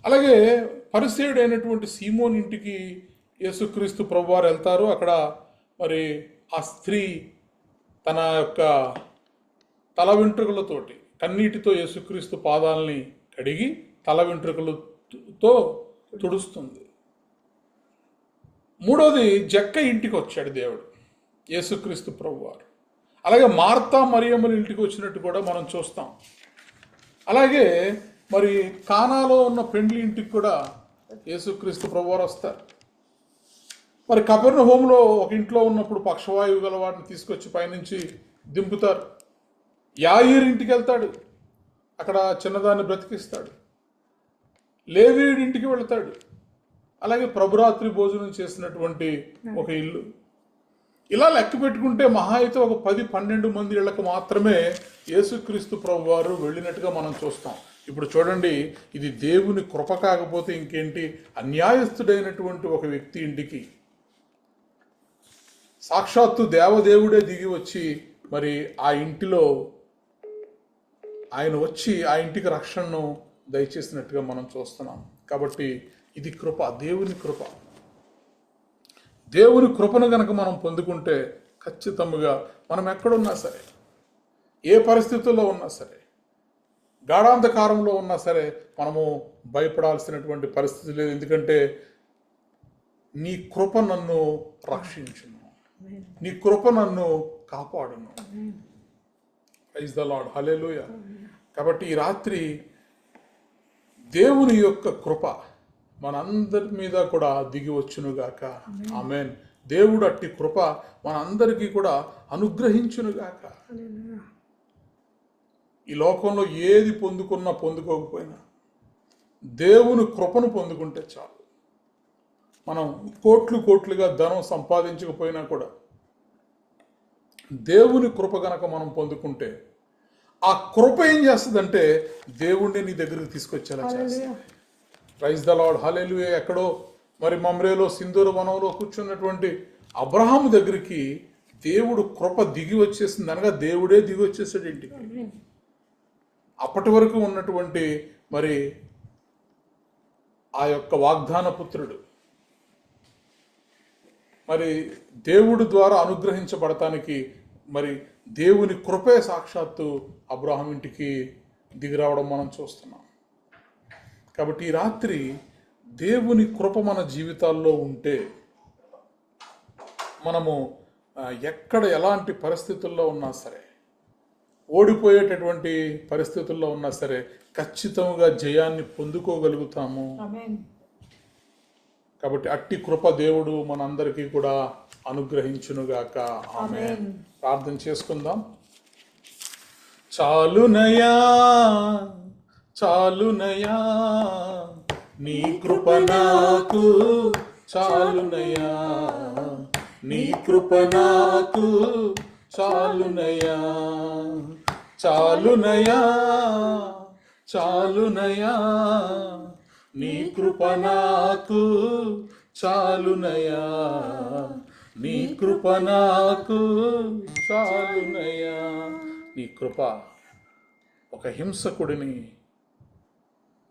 అలాగే పరిసేయుడైనటువంటి సీమోన్ ఇంటికి యేసుక్రీస్తు ప్రభువారు వెళ్తారు. అక్కడ మరి ఆ స్త్రీ తన యొక్క తల వెంట్రుకలతోటి కన్నీటితో యేసుక్రీస్తు పాదాలని కడిగి తల వెంట్రుకలతో తుడుస్తుంది. మూడోది జక్క ఇంటికి వచ్చాడు దేవుడు, యేసుక్రీస్తు ప్రభువారు. అలాగే మార్తా మరియమ్మల ఇంటికి వచ్చినట్టు కూడా మనం చూస్తాం. అలాగే మరి కానాలో ఉన్న పెండ్లి ఇంటికి కూడా యేసుక్రీస్తు ప్రభువారు వస్తారు. మరి కపెర్నహూములో ఒక ఇంట్లో ఉన్నప్పుడు పక్షవాయువు గల వాడిని తీసుకొచ్చి పైనుంచి దింపుతారు. యాయీరు ఇంటికి వెళ్తాడు, అక్కడ చిన్నదాన్ని బ్రతికిస్తాడు. లేవీయుడి ఇంటికి వెళ్తాడు. అలాగే ప్రభురాత్రి భోజనం చేసినటువంటి ఒక ఇల్లు. ఇలా లెక్క పెట్టుకుంటే మహా అయితే ఒక 10-12 మంది ఇళ్లకు మాత్రమే యేసుక్రీస్తు ప్రభువారు వెళ్ళినట్టుగా మనం చూస్తాం. ఇప్పుడు చూడండి, ఇది దేవుని కృప కాకపోతే ఇంకేంటి? అన్యాయస్తుడైనటువంటి ఒక వ్యక్తి ఇంటికి సాక్షాత్తు దేవదేవుడే దిగి వచ్చి మరి ఆ ఇంటిలో ఆయన వచ్చి ఆ ఇంటికి రక్షణను దయచేసినట్టుగా మనం చూస్తున్నాం. కాబట్టి ఇది కృప, దేవుని కృప. దేవుని కృపను గనక మనం పొందుకుంటే ఖచ్చితంగా మనం ఎక్కడున్నా సరే, ఏ పరిస్థితుల్లో ఉన్నా సరే, గాఢాంధకారంలో ఉన్నా సరే మనము భయపడాల్సినటువంటి పరిస్థితి లేదు. ఎందుకంటే నీ కృప నన్ను రక్షించును, నీ కృప నన్ను కాపాడును. ప్రైజ్ ద లార్డ్, హల్లెలూయా. కాబట్టి ఈ రాత్రి దేవుని యొక్క కృప మనందరి మీద కూడా దిగి వచ్చునుగాక. ఆమేన్. దేవుడు అట్టి కృప మనందరికీ కూడా అనుగ్రహించునుగాక. ఈ లోకంలో ఏది పొందుకున్నా పొందుకోకపోయినా దేవుని కృపను పొందుకుంటే చాలు. మనం కోట్లుగా ధనం సంపాదించకపోయినా కూడా దేవుని కృప గనక మనం పొందుకుంటే ఆ కృప ఏం చేస్తుందంటే దేవుణ్ణి నీ దగ్గరికి తీసుకొచ్చేలా చేస్తుంది. ప్రైజ్ ద లార్డ్, హల్లెలూయా. ఎక్కడో మరి మమ్రేలో సింధూర వనంలో కూర్చున్నటువంటి అబ్రహాము దగ్గరికి దేవుడు కృప దిగి వచ్చేసింది, అనగా దేవుడే దిగి వచ్చేసాడు ఇంటికి. అప్పటి వరకు ఉన్నటువంటి మరి ఆ యొక్క వాగ్దాన పుత్రుడు మరి దేవుడి ద్వారా అనుగ్రహించబడటానికి మరి దేవుని కృపే సాక్షాత్తు అబ్రహాం ఇంటికి దిగి రావడం మనం చూస్తున్నాం. కాబట్టి ఈ రాత్రి దేవుని కృప మన జీవితాల్లో ఉంటే మనము ఎక్కడ ఎలాంటి పరిస్థితుల్లో ఉన్నా సరే, ఓడిపోయేటటువంటి పరిస్థితుల్లో ఉన్నా సరే ఖచ్చితంగా జయాన్ని పొందుకోగలుగుతాము. కాబట్టి అట్టి కృప దేవుడు మనందరికీ కూడా అనుగ్రహించునుగాక. ఆమేన్. ప్రార్థన చేసుకుందాం. చాలునయా చాలునయా నీ కృప నాకు చాలునయా, నీ కృప నాకు చాలునయా, చాలునయా చాలునయా నీ కృప నాకు చాలునయా, నీ కృప నాకు చాలునయా. నీ కృప ఒక హింసకుడిని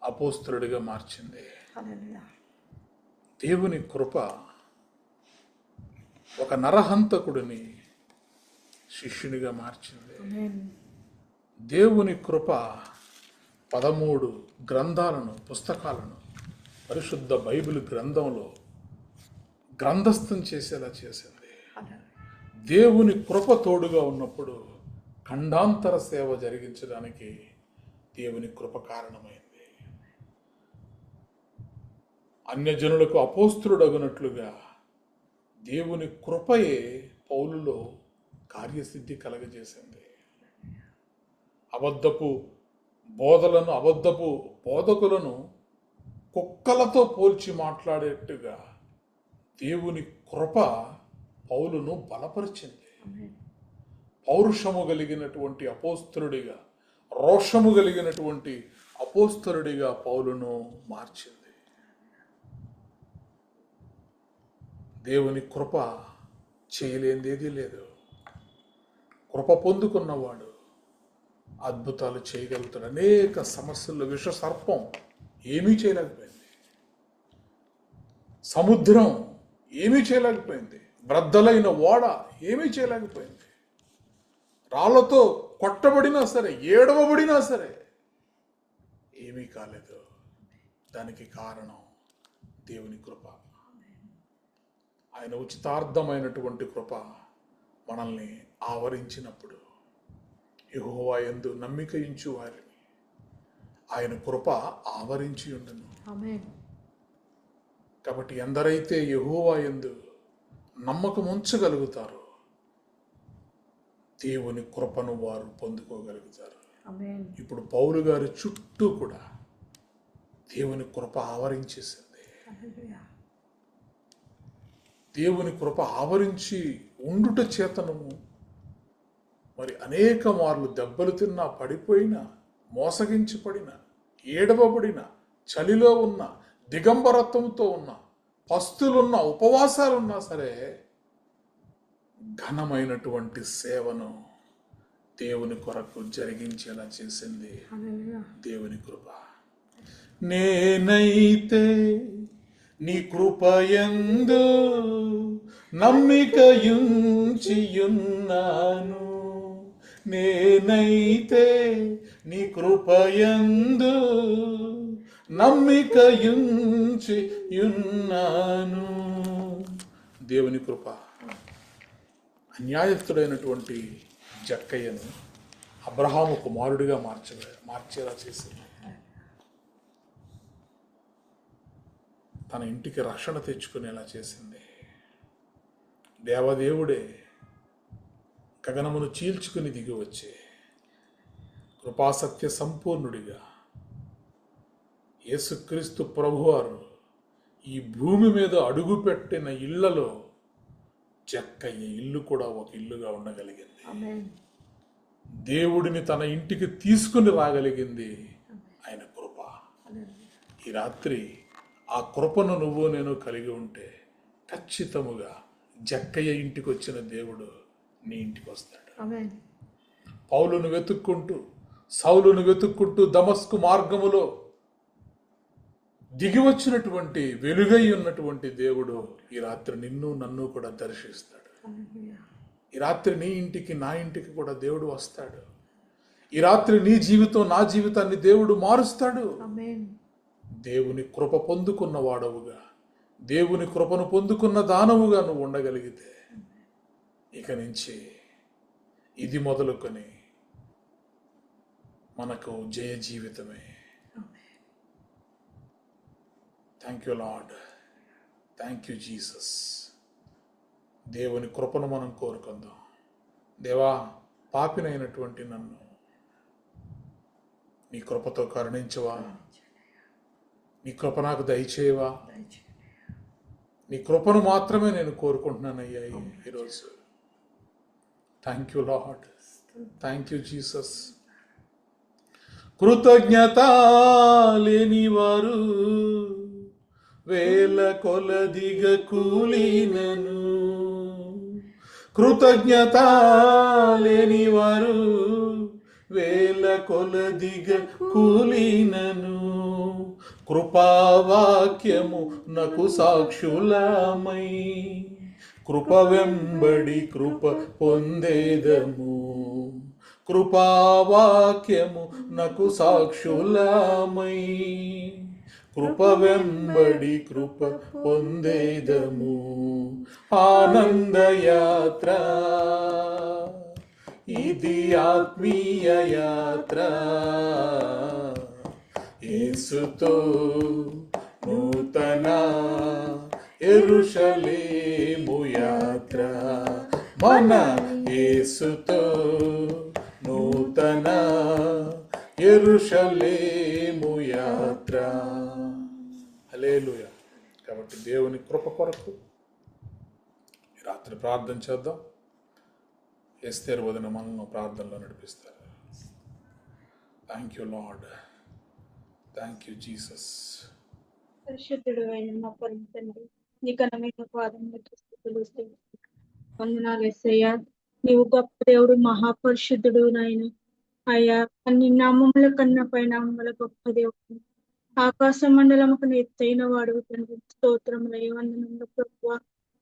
అపోస్తలుడిగా మార్చింది. దేవుని కృప ఒక నరహంతకుడిని శిష్యునిగా మార్చింది. దేవుని కృప 13 గ్రంథాలను, పుస్తకాలను పరిశుద్ధ బైబిల్ గ్రంథంలో గ్రంథస్థం చేసేలా చేసింది. దేవుని కృప తోడుగా ఉన్నప్పుడు ఖండాంతర సేవ జరిగించడానికి దేవుని కృప కారణమైంది. అన్యజనులకు అపోస్తలుడగునట్లుగా దేవుని కృపయే పౌలులో కార్యసిద్ధి కలగజేసింది. అబద్ధపు బోధలను, అబద్ధపు బోధకులను కుక్కలతో పోల్చి మాట్లాడేట్టుగా దేవుని కృప పౌలును బలపరిచింది. పౌరుషము కలిగినటువంటి అపోస్తలుడిగా, రోషము కలిగినటువంటి అపోస్తలుడిగా పౌలును మార్చింది. దేవుని కృప చేయలేనిదేదీ లేదు. కృప పొందుకున్నవాడు అద్భుతాలు చేయగలుగుతాడు. అనేక సమస్యల్లో విష సర్పం ఏమీ చేయలేకపోయింది, సముద్రం ఏమీ చేయలేకపోయింది, బ్రద్దలైన ఓడ ఏమీ చేయలేకపోయింది, రాళ్లతో కొట్టబడినా సరే, ఏడవబడినా సరే ఏమీ కాలేదు. దానికి కారణం దేవుని కృప. ఆయన ఉచితార్థమైనటువంటి కృప మనల్ని ఆవరించినప్పుడు యెహోవా యందు నమ్మిక ఉంచు వారిని ఆయన కృప ఆవరించి ఉండును. కాబట్టి ఎందరైతే యెహోవా యందు నమ్మకం ఉంచగలుగుతారో దేవుని కృపను వారు పొందుకోగలుగుతారు. ఇప్పుడు పౌలు గారి చుట్టూ కూడా దేవుని కృప ఆవరించేసింది. దేవుని కృప ఆవరించి ఉండుట చేతను మరి అనేక మార్లు దెబ్బలు తిన్నా, పడిపోయినా, మోసగించబడిన, ఏడవబడిన, చలిలో ఉన్న, దిగంబరత్వంతో ఉన్న, పస్తులున్న, ఉపవాసాలున్నా సరే ఘనమైనటువంటి సేవను దేవుని కొరకు జరిగించేలా చేసింది దేవుని కృప. నేనైతే నీ కృపయందు నమ్మికయుంచియున్నాను, నేనైతే నీ కృపయందు నమ్మికయుంచియున్నాను. దేవుని కృప అన్యాయస్తుడైనటువంటి జక్కయ్యను అబ్రహాము కుమారుడిగా మార్చేలా చేసింది. తన ఇంటికి రక్షణ తెచ్చుకునేలా చేసింది. దేవదేవుడే గగనమును చీల్చుకుని దిగి వచ్చే కృపాసత్య సంపూర్ణుడిగా యేసుక్రీస్తు ప్రభువారు ఈ భూమి మీద అడుగుపెట్టిన ఇళ్లలో జక్కయ్య ఇల్లు కూడా ఒక ఇల్లుగా ఉండగలిగింది. దేవుడిని తన ఇంటికి తీసుకుని రాగలిగింది ఆయన కృప. ఈ రాత్రి ఆ కృపను నువ్వు నేను కలిగి ఉంటే ఖచ్చితముగా జక్కయ్య ఇంటికి వచ్చిన దేవుడు నీ ఇంటికి వస్తాడు. పౌలును వెతుక్కుంటూ సౌలును వెతుక్కుంటూ దమస్కు మార్గములో దిగి వచ్చినటువంటి వెలుగై ఉన్నటువంటి దేవుడు ఈ రాత్రి నిన్ను నన్ను కూడా దర్శిస్తాడు. ఈ రాత్రి నీ ఇంటికి నా ఇంటికి కూడా దేవుడు వస్తాడు. ఈ రాత్రి నీ జీవితం నా జీవితాన్ని దేవుడు మారుస్తాడు. దేవుని కృప పొందుకున్న వాడవుగా, దేవుని కృపను పొందుకున్న దానవుగా నువ్వు ఉండగలిగితే ఇక నుంచి ఇది మొదలుకొని మనకు జయ జీవితమే. Thank you lord, thank you Jesus. దేవుని కృపను మనం కోరుకుందాం. దేవా, పాపినైనటువంటి నన్ను నీ కృపతో కరుణించవా, నీ కృప నాకు దయచేయవా. నీ కృపను మాత్రమే నేను కోరుకుంటున్నానయ్యా ఈరోజు. Thank you lord, thank you Jesus. కృతజ్ఞత లేని వారు వేల కొలదిగా కూలినను, కృతజ్ఞత లేని వారు వేల కొలదిగా కూలినను, కృపావాక్యము నాకు సాక్షులమై కృప వెంబడి కృప పొందేదము, కృపావాక్యము నాకు సాక్షులమై కృప వెంబడి కృప పొందేదము. ఆనందయాత్ర ఇది ఆత్మీయ యాత్ర, యేసుతో నూతన యెరూషలేము యాత్ర, మన యేసుతో నూతన యెరూషలేము యాత్ర. హల్లెలూయా. కాబట్టి దేవుని కృప కొరకు ఈ రాత్రి ప్రార్థన చేద్దాం. ఎస్తేరు వదిన మనల్ని ప్రార్థనలో నడిపిస్తారు. Thank you lord, thank you Jesus. పరిశుద్ధుడు అయిన మా పరమ తండ్రి, నీ ఘనమైన పాదములకు స్తుతులు వందనాలు యేసయ్యా. నీవు గొప్ప దేవుడు, మహాపరిశుద్ధుడు నాయన. అయ్యా, అన్ని నామముల కన్నా పైనామముల గొప్ప దేవుడు, ఆకాశ మండలముకు ఎత్తైన వాడు తండ్రి. స్తోత్రములయ్య, వందనములు ప్రభువా.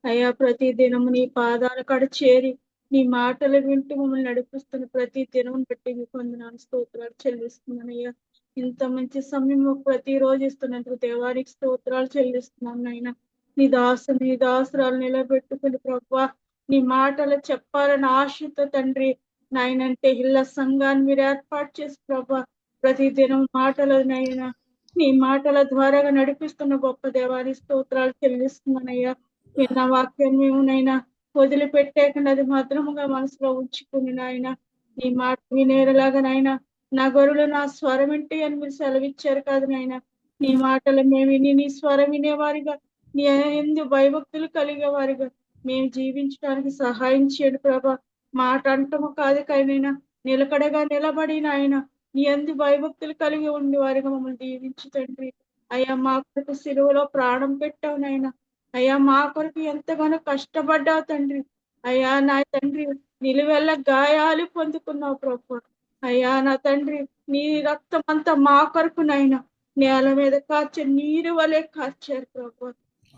అయ్యా, ప్రతి దినము నీ పాదాల కాడ చేరి నీ మాటలు వింటూ మమ్మల్ని నడిపిస్తున్న ప్రతి దినం బట్టి మీకు వందనాలు స్తోత్రాలు చెల్లిస్తున్నానయ్యా. ఇంత మంచి సమయం ప్రతిరోజు ఇస్తున్నందుకు దేవానికి స్తోత్రాలు చెల్లిస్తున్నాను నాయన. నీ దాసురాలు నిలబెట్టుకుని ప్రభువా, నీ మాటలు చెప్పాలని ఆశతో తండ్రి నాయనంటే ఇళ్ళ సంఘాన్ని మీరు ఏర్పాటు చేసి ప్రభా ప్రతి దినం మాటలు నాయన నీ మాటల ద్వారాగా నడిపిస్తున్న గొప్ప దేవాని స్తోత్రాలు చెల్లిస్తున్నానయ్యా. విన్న వాక్యం మేము నైనా వదిలిపెట్టేకుండా అది భద్రముగా మనసులో ఉంచుకుని నాయన నీ మాట వినేలాగా నాయన. నా గొర్రెలు నా స్వరం వింటే అని మీరు సెలవిచ్చారు కాదు నాయన. నీ మాటలు మేము విని నీ స్వరం వినేవారిగా, నీ ఎందు భయభక్తులు కలిగే వారిగా మేము జీవించడానికి సహాయం చేయండి ప్రభా. మాట అంటము కాదు కైనా నిలకడగా నిలబడి నాయన నీ ఎందు భయభక్తులు కలిగి ఉండి వారిగా మమ్మల్ని దీవించు తండ్రి. అయ్యా, మా కొరకు సిలువలో ప్రాణం పెట్టావు నాయన. అయ్యా, మా కొరకు ఎంతగానో కష్టపడ్డావు తండ్రి. అయ్యా నా తండ్రి, నిలువెల్ల గాయాలు పొందుకున్నావు ప్రభు. అయ్యా నా తండ్రి, నీ రక్తం అంతా మా కొరకు నాయన నేల మీద కార్చే నీరు వలె కార్చారు ప్రభు.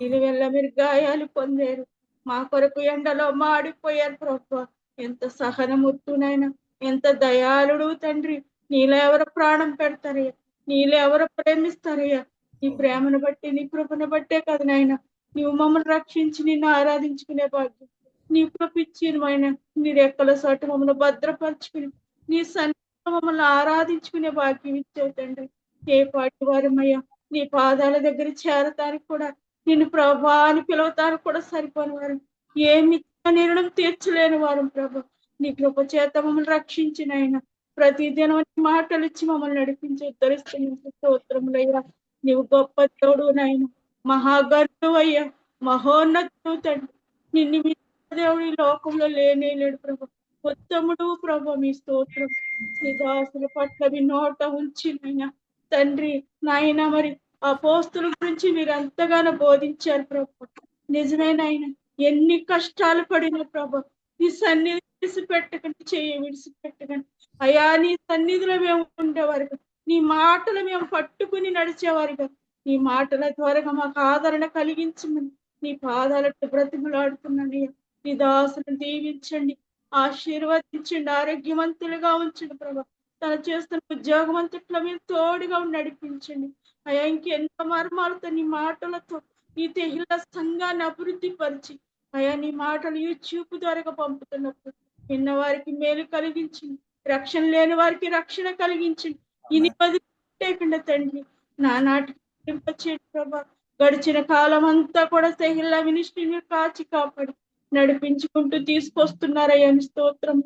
నిలువెల్ల మీరు గాయాలు పొందారు, మా కొరకు ఎండలో మాడిపోయారు ప్రభు. ఎంత సహనమూర్తునైనా, ఎంత దయాళుడు తండ్రి. నీలో ఎవరు ప్రాణం పెడతారయ్యా, నీలో ఎవరు ప్రేమిస్తారయ్యా. నీ ప్రేమను బట్టి నీ కృపను బట్టే కదా నాయన నీవు మమ్మల్ని రక్షించి నిన్ను ఆరాధించుకునే భాగ్యం నీ కృపిచ్చిన నీ రెక్కల సాటు మమ్మల్ని భద్రపరుచుకుని నీ సన్నిధిలో మమ్మల్ని ఆరాధించుకునే భాగ్యం ఇచ్చావు తండ్రి. ఏ పాటి వారమయ్యా నీ పాదాల దగ్గర చేరటానికి కూడా, నిన్ను ప్రభా అని పిలవటానికి కూడా సరిపోని వారు, ఏమి నిర్ణయం తీర్చలేని వారు ప్రభా. నీ కృప చేత మమ్మల్ని రక్షించిన ఆయన ప్రతి దినం మాటలు ఇచ్చి మమ్మల్ని నడిపించి ఉద్ధరిస్తున్న స్తోత్రములయ్యా. నీవు గొప్ప దేవుడు నాయన, మహాగర్డు అయ్యా, మహోన్నతుడు తండ్రి. నిన్ను మీ దేవుడు ఈ లోకంలో లేనే లేడు ప్రభా. ఉత్తముడు ప్రభా, మీ స్తోత్రం. నీ దాసుల పట్ల మీ నోట ఉంచినైనా తండ్రి నాయన, మరి అపోస్తుల గురించి మీరు ఎంతగానో బోధించారు ప్రభా. నిజమేనాయన, ఎన్ని కష్టాలు పడిన ప్రభా నీ సన్నిధి విడిచిపెట్టకండి, విడిచిపెట్టకండి అయా. నీ సన్నిధిలో మేము ఉండేవారుగా, నీ మాటలు మేము పట్టుకుని నడిచేవారుగా, నీ మాటల ద్వారా మాకు ఆదరణ కలిగించమని నీ పాదాలకు బ్రతిమలాడుతున్నాను. నీ దాసులను దీవించండి, ఆశీర్వదించండి, ఆరోగ్యవంతులుగా ఉంచండి ప్రభా. తను చేస్తున్న ఉద్యోగం అంతట్లో మీరు తోడుగా నడిపించండి అయా. ఇంకెంత మర్మాలతో నీ మాటలతో ఈ తెహిల సంఘాన్ని అభివృద్ధి పరిచి అయా, నీ మాటలు యూట్యూబ్ ద్వారా పంపుతున్నప్పుడు విన్న వారికి మేలు కలిగించింది, రక్షణ లేని వారికి రక్షణ కలిగించింది. ఇని వదిలేకుండా తండ్రి నానాటికి ప్రభా. గడిచిన కాలం అంతా కూడా తెహిల మినిస్ట్రీని కాచి కాపాడి నడిపించుకుంటూ తీసుకొస్తున్నారయ్యా. స్తోత్రం.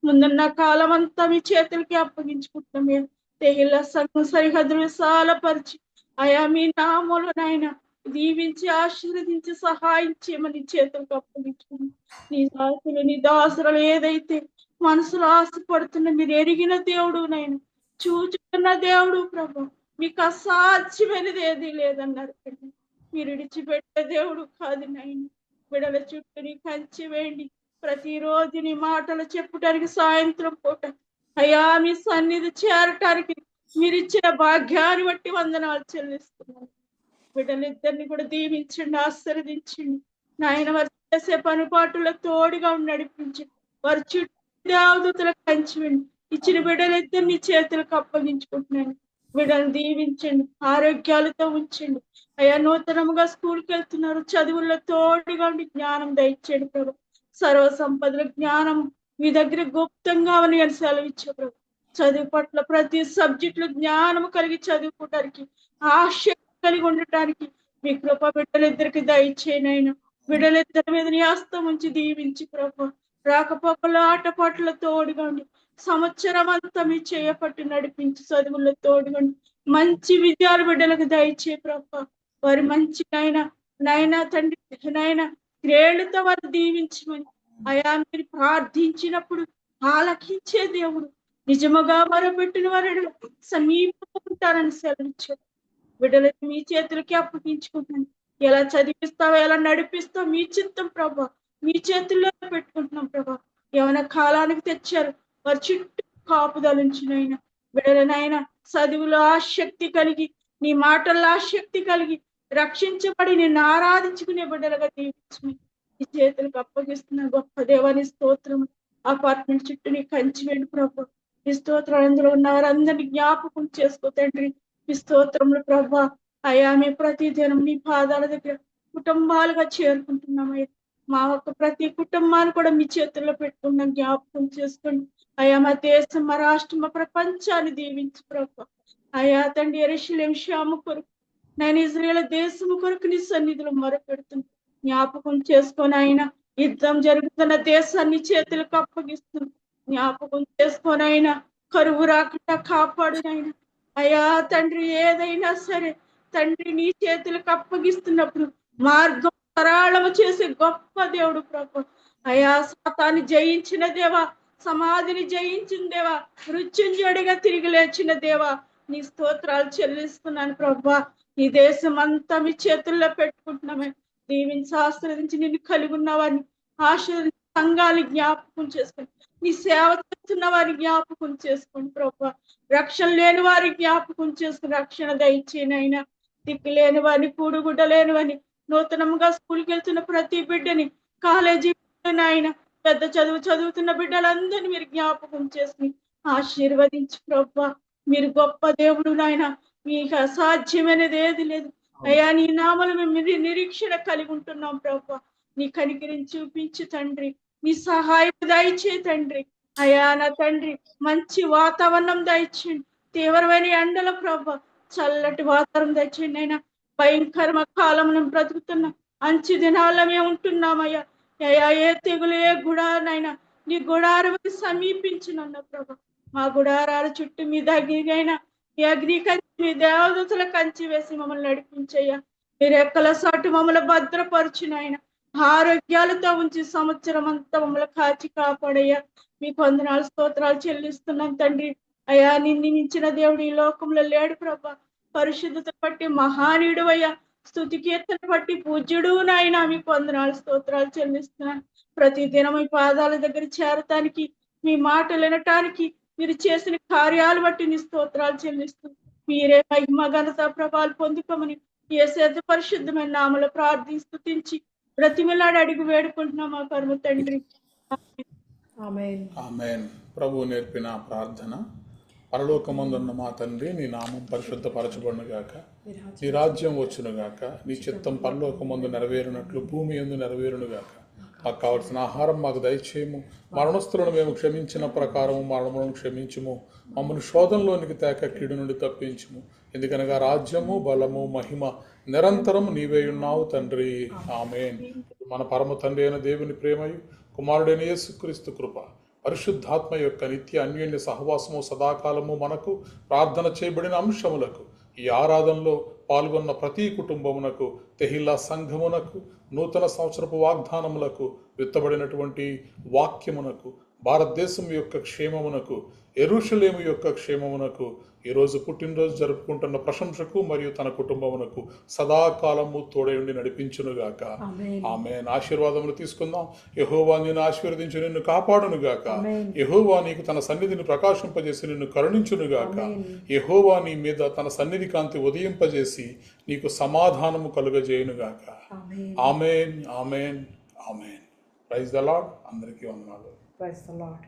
ముందున్న కాలం అంతా మీ చేతులకి అప్పగించుకుంటున్నామే. తెహిల సంఘం సరిహద్దులు విశాలపరిచి అయా మీ నామములో నాయన దీవించి ఆశీర్వదించి సహాయం చేయమని చేతులకు అప్పగించుకుని నీ దాసులు నీ దాసులు ఏదైతే మనసులో ఆశపడుతున్నా మీరు ఎరిగిన దేవుడు నాయన, చూచుకున్న దేవుడు ప్రభు. మీకు అసాధ్యమైనది ఏది లేదన్నారు. మీరు విడిచిపెట్టే దేవుడు కాదు నాయన. బిడల చుట్టూ నీ కంచి వేయండి. ప్రతిరోజు నీ మాటలు చెప్పుటానికి సాయంత్రం పూట అయ్యా మీ సన్నిధి చేరటానికి మీరు ఇచ్చిన భాగ్యాన్ని బట్టి వందనాలు చెల్లిస్తున్నాను. బిడ్డలిద్దరిని కూడా దీవించండి, ఆశీర్వదించండి నాయన. వారు చేసే పనిపాటులో తోడుగా నడిపించండి. వారి చుట్టూ దేవదూతలకు కంచివండి. ఇచ్చిన బిడ్డలిద్దరిని చేతులకు అప్పగించుకుంటున్నాను. బిడ్డలు దీవించండి, ఆరోగ్యాలతో ఉంచండి అయ్యా. నూతనముగా స్కూల్కి వెళ్తున్నారు, చదువుల్లో తోడుగా ఉండి జ్ఞానం దయచేయండి ప్రభు. సర్వ సంపదల జ్ఞానం మీ దగ్గర గుప్తంగా అని సెలవిచ్చే ప్రభు. చదువు పట్ల ప్రతి సబ్జెక్టులో జ్ఞానం కలిగి చదువుకోవడానికి, ఆసక్తి కలిగి ఉండటానికి మీ కృప బిడ్డలిద్దరికి దయచేయనైనా. బిడ్డలిద్దరి మీద నీ హస్తం ఉంచి దీవించి ప్రభు. రాకపోకల ఆటపాట్ల తోడుగా ఉండి సంవత్సరం అంతా మీ చేయపట్టి నడిపించి చదువుల్లో తోడుగా ఉండి మంచి విజయాలు బిడ్డలకు దయచే ప్రభు. వారి మంచి నాయన తండ్రి నాయన క్రియలతో వారు దీవించమని అయా. మీరు ప్రార్థించినప్పుడు ఆలకించే దేవుడు, నిజముగా మొరపెట్టిన వారు సమీపంగా ఉంటారని సెలవిచ్చారు. బిడ్డలకి మీ చేతులకి అప్పగించుకుంటాను. ఎలా చదివిస్తావో ఎలా నడిపిస్తావు మీ చిత్తం ప్రభా, మీ చేతుల్లో పెట్టుకుంటున్నాం ప్రభా. ఏమైనా కాలానికి తెచ్చారు, వారి చుట్టూ కాపుదలుంచినైనా బిడ్డలనైనా చదువులో ఆసక్తి కలిగి, నీ మాటల్లో ఆసక్తి కలిగి రక్షించబడి నిన్ను ఆరాధించుకునే బిడ్డలుగా దీవించమని నీ చేతులకు అప్పగిస్తున్న గొప్ప దేవాని స్తోత్రం. అపార్ట్మెంట్ చుట్టూ నీ కంచి వేడు ప్రభు. ఈ స్తోత్రం అందులో ఉన్న వారందరినీ జ్ఞాపకం చేసుకో తండ్రి. ఈ స్తోత్రములు ప్రభా అయా. మీ ప్రతి దినం నీ పాదాల దగ్గర కుటుంబాలుగా చేరుకుంటున్నామయ్యా. మా ఒక్క ప్రతి కుటుంబాన్ని కూడా మీ చేతుల్లో పెట్టుకున్నాం, జ్ఞాపకం చేసుకోండి అయా. మా దేశం, మా రాష్ట్రం, మా ప్రపంచాన్ని దీవించు ప్రభా అయా. తండ్రి యెరూషలేము షాము కొరకు, నేను ఇజ్రాయేల్ దేశము కొరకు నీ సన్నిధిలో మొరపెడుతున్నా, జ్ఞాపకం చేసుకొని ఆయన. యుద్ధం జరుగుతున్న దేశాన్ని చేతులకు అప్పగిస్తుంది, జ్ఞాపకం చేసుకొని ఆయన. కరువు రాకుండా కాపాడునైనా అయా తండ్రి. ఏదైనా సరే తండ్రి నీ చేతులకు అప్పగిస్తున్నప్పుడు మార్గం సరళము చేసే గొప్ప దేవుడు ప్రభు అయా. సాతాన్ని జయించిన దేవా, సమాధిని జయించిన దేవా, మృత్యుంజయుడిగా తిరిగి లేచిన దేవా, నీ స్తోత్రాలు చెల్లిస్తున్నాను ప్రభా. ఈ దేశం అంతా మీ చేతుల్లో పెట్టుకుంటున్నామే. దీవిని ఆశీర్వదించి నిన్ను కలిగి ఉన్నవారిని ఆశీర్వదించి సంఘాన్ని జ్ఞాపకం చేసుకొని, నీ సేవ చేస్తున్న వారి జ్ఞాపకం చేసుకోండి ప్రభా. రక్షణ లేని వారి జ్ఞాపకం చేసుకుని రక్షణ దయచేనైనా. దిక్కు లేని వారిని, కూడుగుడ్డ లేని వారిని, నూతనంగా స్కూల్కి వెళ్తున్న ప్రతి బిడ్డని, కాలేజీ నాయన పెద్ద చదువు చదువుతున్న బిడ్డలందరినీ మీరు జ్ఞాపకం చేసుకుని ఆశీర్వదించి ప్రభా. మీరు గొప్ప దేవుడు నాయన, మీకు అసాధ్యమైనది ఏది లేదు అయ్యా. నీ నామలు మేము నిరీక్షణ కలిగి ఉంటున్నాం ప్రభా. నీ కనికరిని చూపించు తండ్రి, నీ సహాయం దయచే తండ్రి. అయా నా తండ్రి, మంచి వాతావరణం దయచేయండి. తీవ్రమైన ఎండల ప్రభ చల్లటి వాతావరణం దయచేయండి అయినా. భయంకరమ కాలంలో బ్రతుకుతున్న అంచు దినాల్లో మేము ఉంటున్నామయ్యా. అయ్యా ఏ తెగులు ఏ గుడారనైనా నీ గుడారం సమీపించునన్న ప్రభ. మా గుడారాల చుట్టూ మీ దగ్గరైనా మీ అగ్ని కంచి, మీ దేవదూతల కంచి వేసి మమ్మల్ని నడిపించయ్యా. మీరు ఎక్కల సాటు మమ్మల్ని భద్రపరచునైనా. ఆరోగ్యాలతో ఉంచి సంవత్సరం అంతా మమ్మల్ని కాచి కాపాడయ్యా. మీకు వందనాలు స్తోత్రాలు చెల్లిస్తున్నాం తండ్రి. అయ్యా నిన్ను మించిన దేవుడు ఈ లోకంలో లేడు ప్రభా. పరిశుద్ధత బట్టి మహానీయుడు అయ్యా. స్తుతి కీర్తన బట్టి పూజ్యుడు నాయన. మీకు వందనాలు స్తోత్రాలు చెల్లిస్తున్నాను. ప్రతి దినం మీ పాదాల దగ్గర చేరటానికి, మీ మాటలు వినటానికి, మీరు చేసిన కార్యాలు బట్టి నీ స్తోత్రాలు చెల్లిస్తూ మీరే మహిమ ఘనత ప్రభావాలు పొందుకోమని యేసు పరిశుద్ధమైన నామములో ప్రార్థిస్తూ స్తుతించి బ్రతిమిలాడి అడిగి వేడుకుంటున్నాం మా పరమ తండ్రి. ఆమేన్. ఆమేన్. ప్రభువు నేర్పిన ప్రార్థన. పరలోకమందున్న మా తండ్రి, నీ నామం పరిశుద్ధపరచబడునుగాక, నీ రాజ్యం వచ్చునుగాక, నీ చిత్తం పరలోకమందు నెరవేరునట్లు భూమి యందు నెరవేరునుగాక. మాకు కావలసిన ఆహారం మాకు దయచేయము, మరణస్తులను మేము క్షమించిన ప్రకారము మరణములను క్షమించుము, మమ్మల్ని శోధనలోనికి తేక కీడు నుండి తప్పించుము. ఎందుకనగా రాజ్యము బలము మహిమ నిరంతరం నీవే ఉన్నావు తండ్రి. ఆమేన్. మన పరమ తండ్రి అయిన దేవుని ప్రేమయు, కుమారుడైన యేసుక్రీస్తు కృప, పరిశుద్ధాత్మ యొక్క నిత్య అన్యోన్య సహవాసము సదాకాలము మనకు, ప్రార్థన చేయబడిన అంశములకు, ఈ ఆరాధనలో పాల్గొన్న ప్రతి కుటుంబమునకు, తెహిల్లా సంఘమునకు, నూతన సంవత్సరపు వాగ్దానములకు, విత్తబడినటువంటి వాక్యమునకు, భారతదేశం యొక్క క్షేమమునకు, యెరూషలేము యొక్క క్షేమమునకు, ఈరోజు పుట్టినరోజు జరుపుకుంటున్న ప్రశంసకు మరియు తన కుటుంబమునకు సదాకాలము తోడయుండి నడిపించునుగాక. ఆమేన్. ఆశీర్వాదములు తీసుకుందాం. యెహోవా నిన్ను ఆశీర్వదించి నిన్ను కాపాడునుగాక. యెహోవా నీకు తన సన్నిధిని ప్రకాశింపజేసి నిన్ను కరుణించునుగాక. యెహోవా నీ మీద తన సన్నిధి కాంతి ఉదయింపజేసి నీకు సమాధానము కలుగజేయునుగాక. ఆమేన్. ఆమేన్. ఆమేన్. Praise the Lord. అందరికీ వందనాలు. Praise the lord.